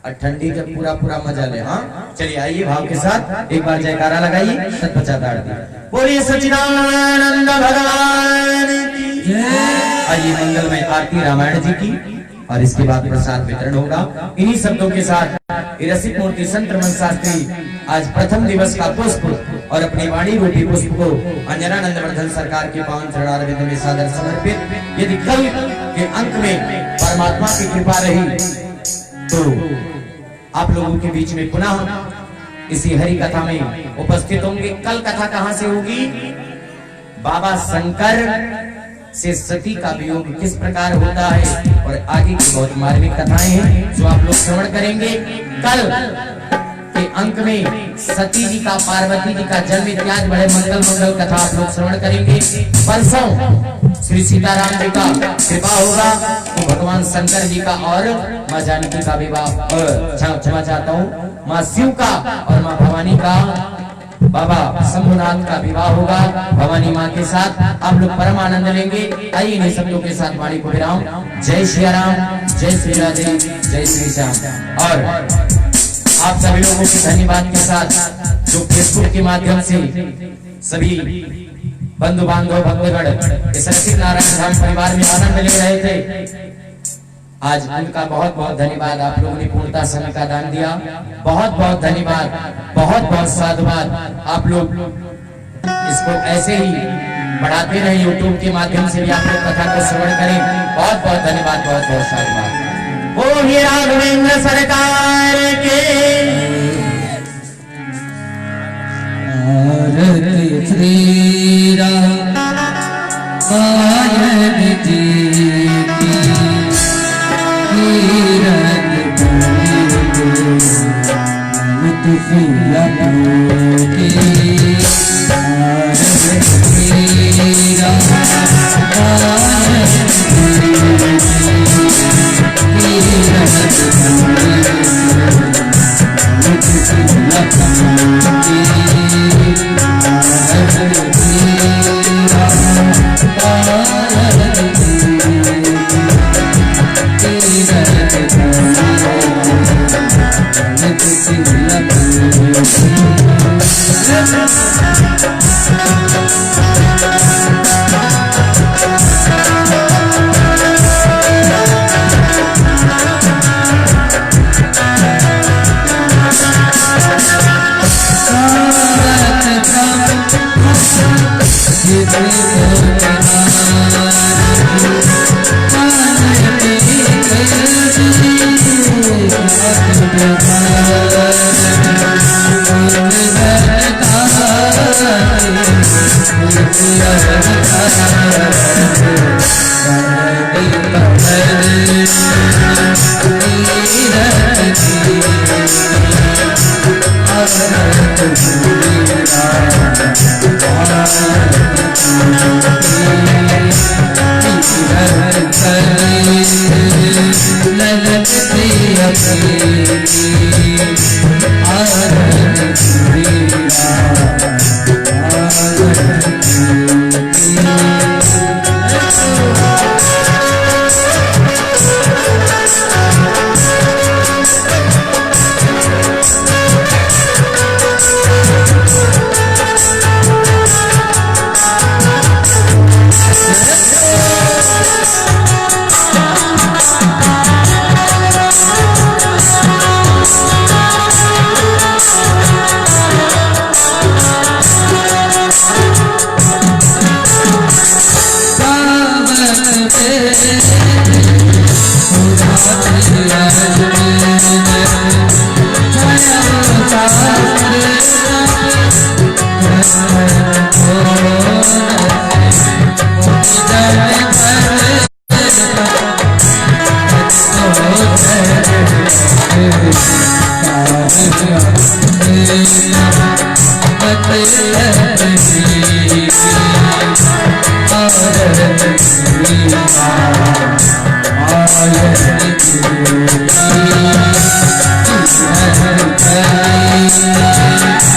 और ठंडी का पूरा पूरा मजा ले। हाँ चलिए आइए भाव के साथ एक बार जयकारा लगाइए, सतपचात आरती बोलिए सच्चिदानंद भगवान की जय। आइए मंगलमय आरती रामायण जी की और इसके बाद प्रसाद वितरण होगा। इन्हीं शब्दों के साथ रसिक मूर्ति संत रमन शास्त्री आज प्रथम दिवस का पुष्प और अपनी वाणी रूपी पुष्प को अंजनानंद वर्धन सरकार के पावन चरणारविंद में सादर समर्पित। यदि कल के अंक में परमात्मा की कृपा रही तो आप लोगों के बीच में पुनः इसी हरि कथा में उपस्थित होंगे। कल कथा कहां से होगी? बाबा शंकर से सती का वियोग किस प्रकार होता है और आगे की बहुत मार्मिक कथाएं हैं जो आप लोग श्रवण करेंगे। कल के अंक में सती जी का, पार्वती जी का जन्म इत्यादि बड़े मंगल कथा आप लोग श्रवण करेंगे। परसों श्री सीताराम जी का कृपा होगा तो भगवान शंकर जी का और माँ जानकी का विवाह, क्षमा चाहता हूँ, माँ शिव का और माँ भवानी का, बाबा शंभुनाथ का विवाह होगा भवानी माँ के साथ। आप लोग परम आनंद लेंगे। आइए इन्हीं शब्दों के साथ वाणी को विराम। जय श्री राम, जय श्री राधे, जय श्री श्याम। और आप सभी लोगों के धन्यवाद के साथ जो फेसबुक के माध्यम से सभी बंधु बांधव भक्तगण इस रसिक नारायण धाम परिवार में आनंद ले रहे थे, आज उनका बहुत बहुत धन्यवाद। आप लोगों ने पूर्णता समय का दान दिया, बहुत बहुत धन्यवाद, बहुत बहुत साधुवाद। आप लोग इसको ऐसे ही बढ़ाते रहे, यूट्यूब के माध्यम से भी आप लोग कथा को श्रवण करें। बहुत बहुत धन्यवाद, बहुत बहुत साधुवाद। ओ ही राघवेंद्र सरकार के श्री राम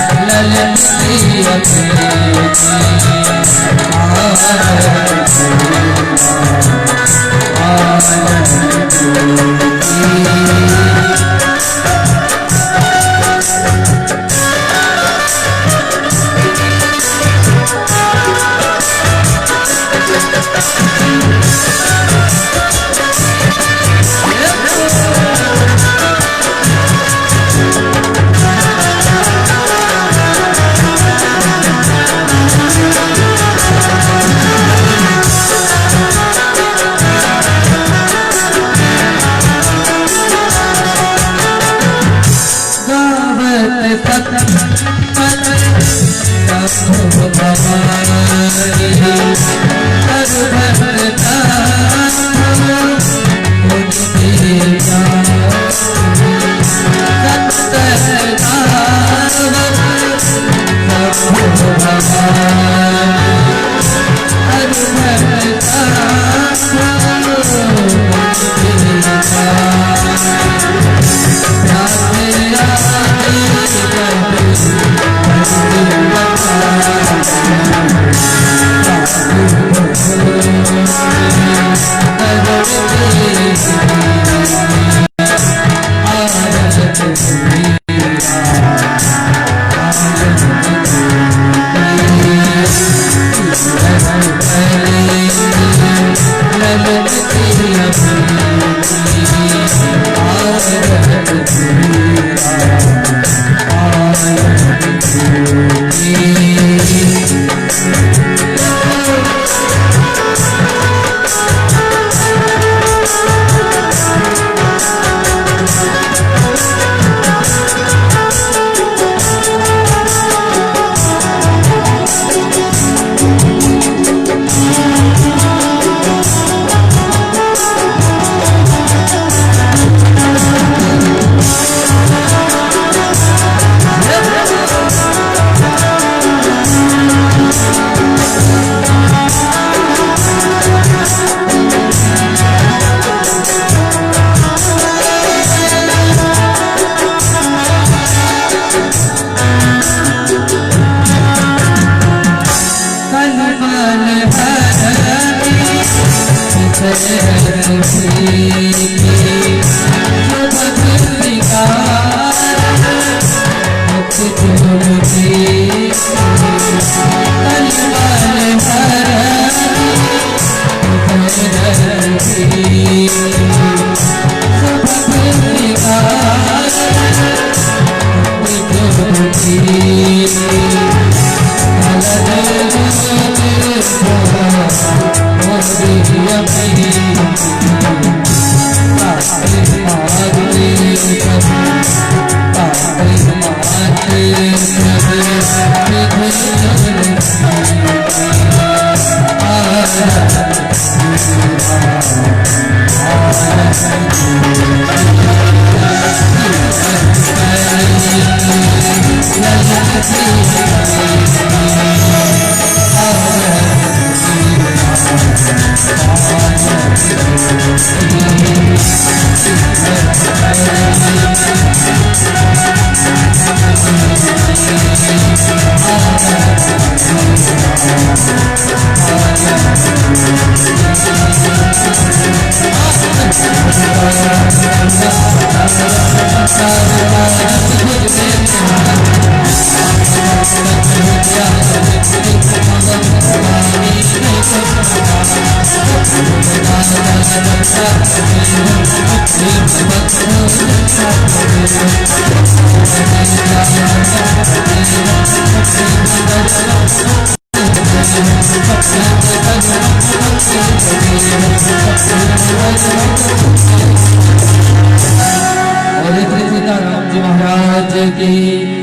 ललन महाराज की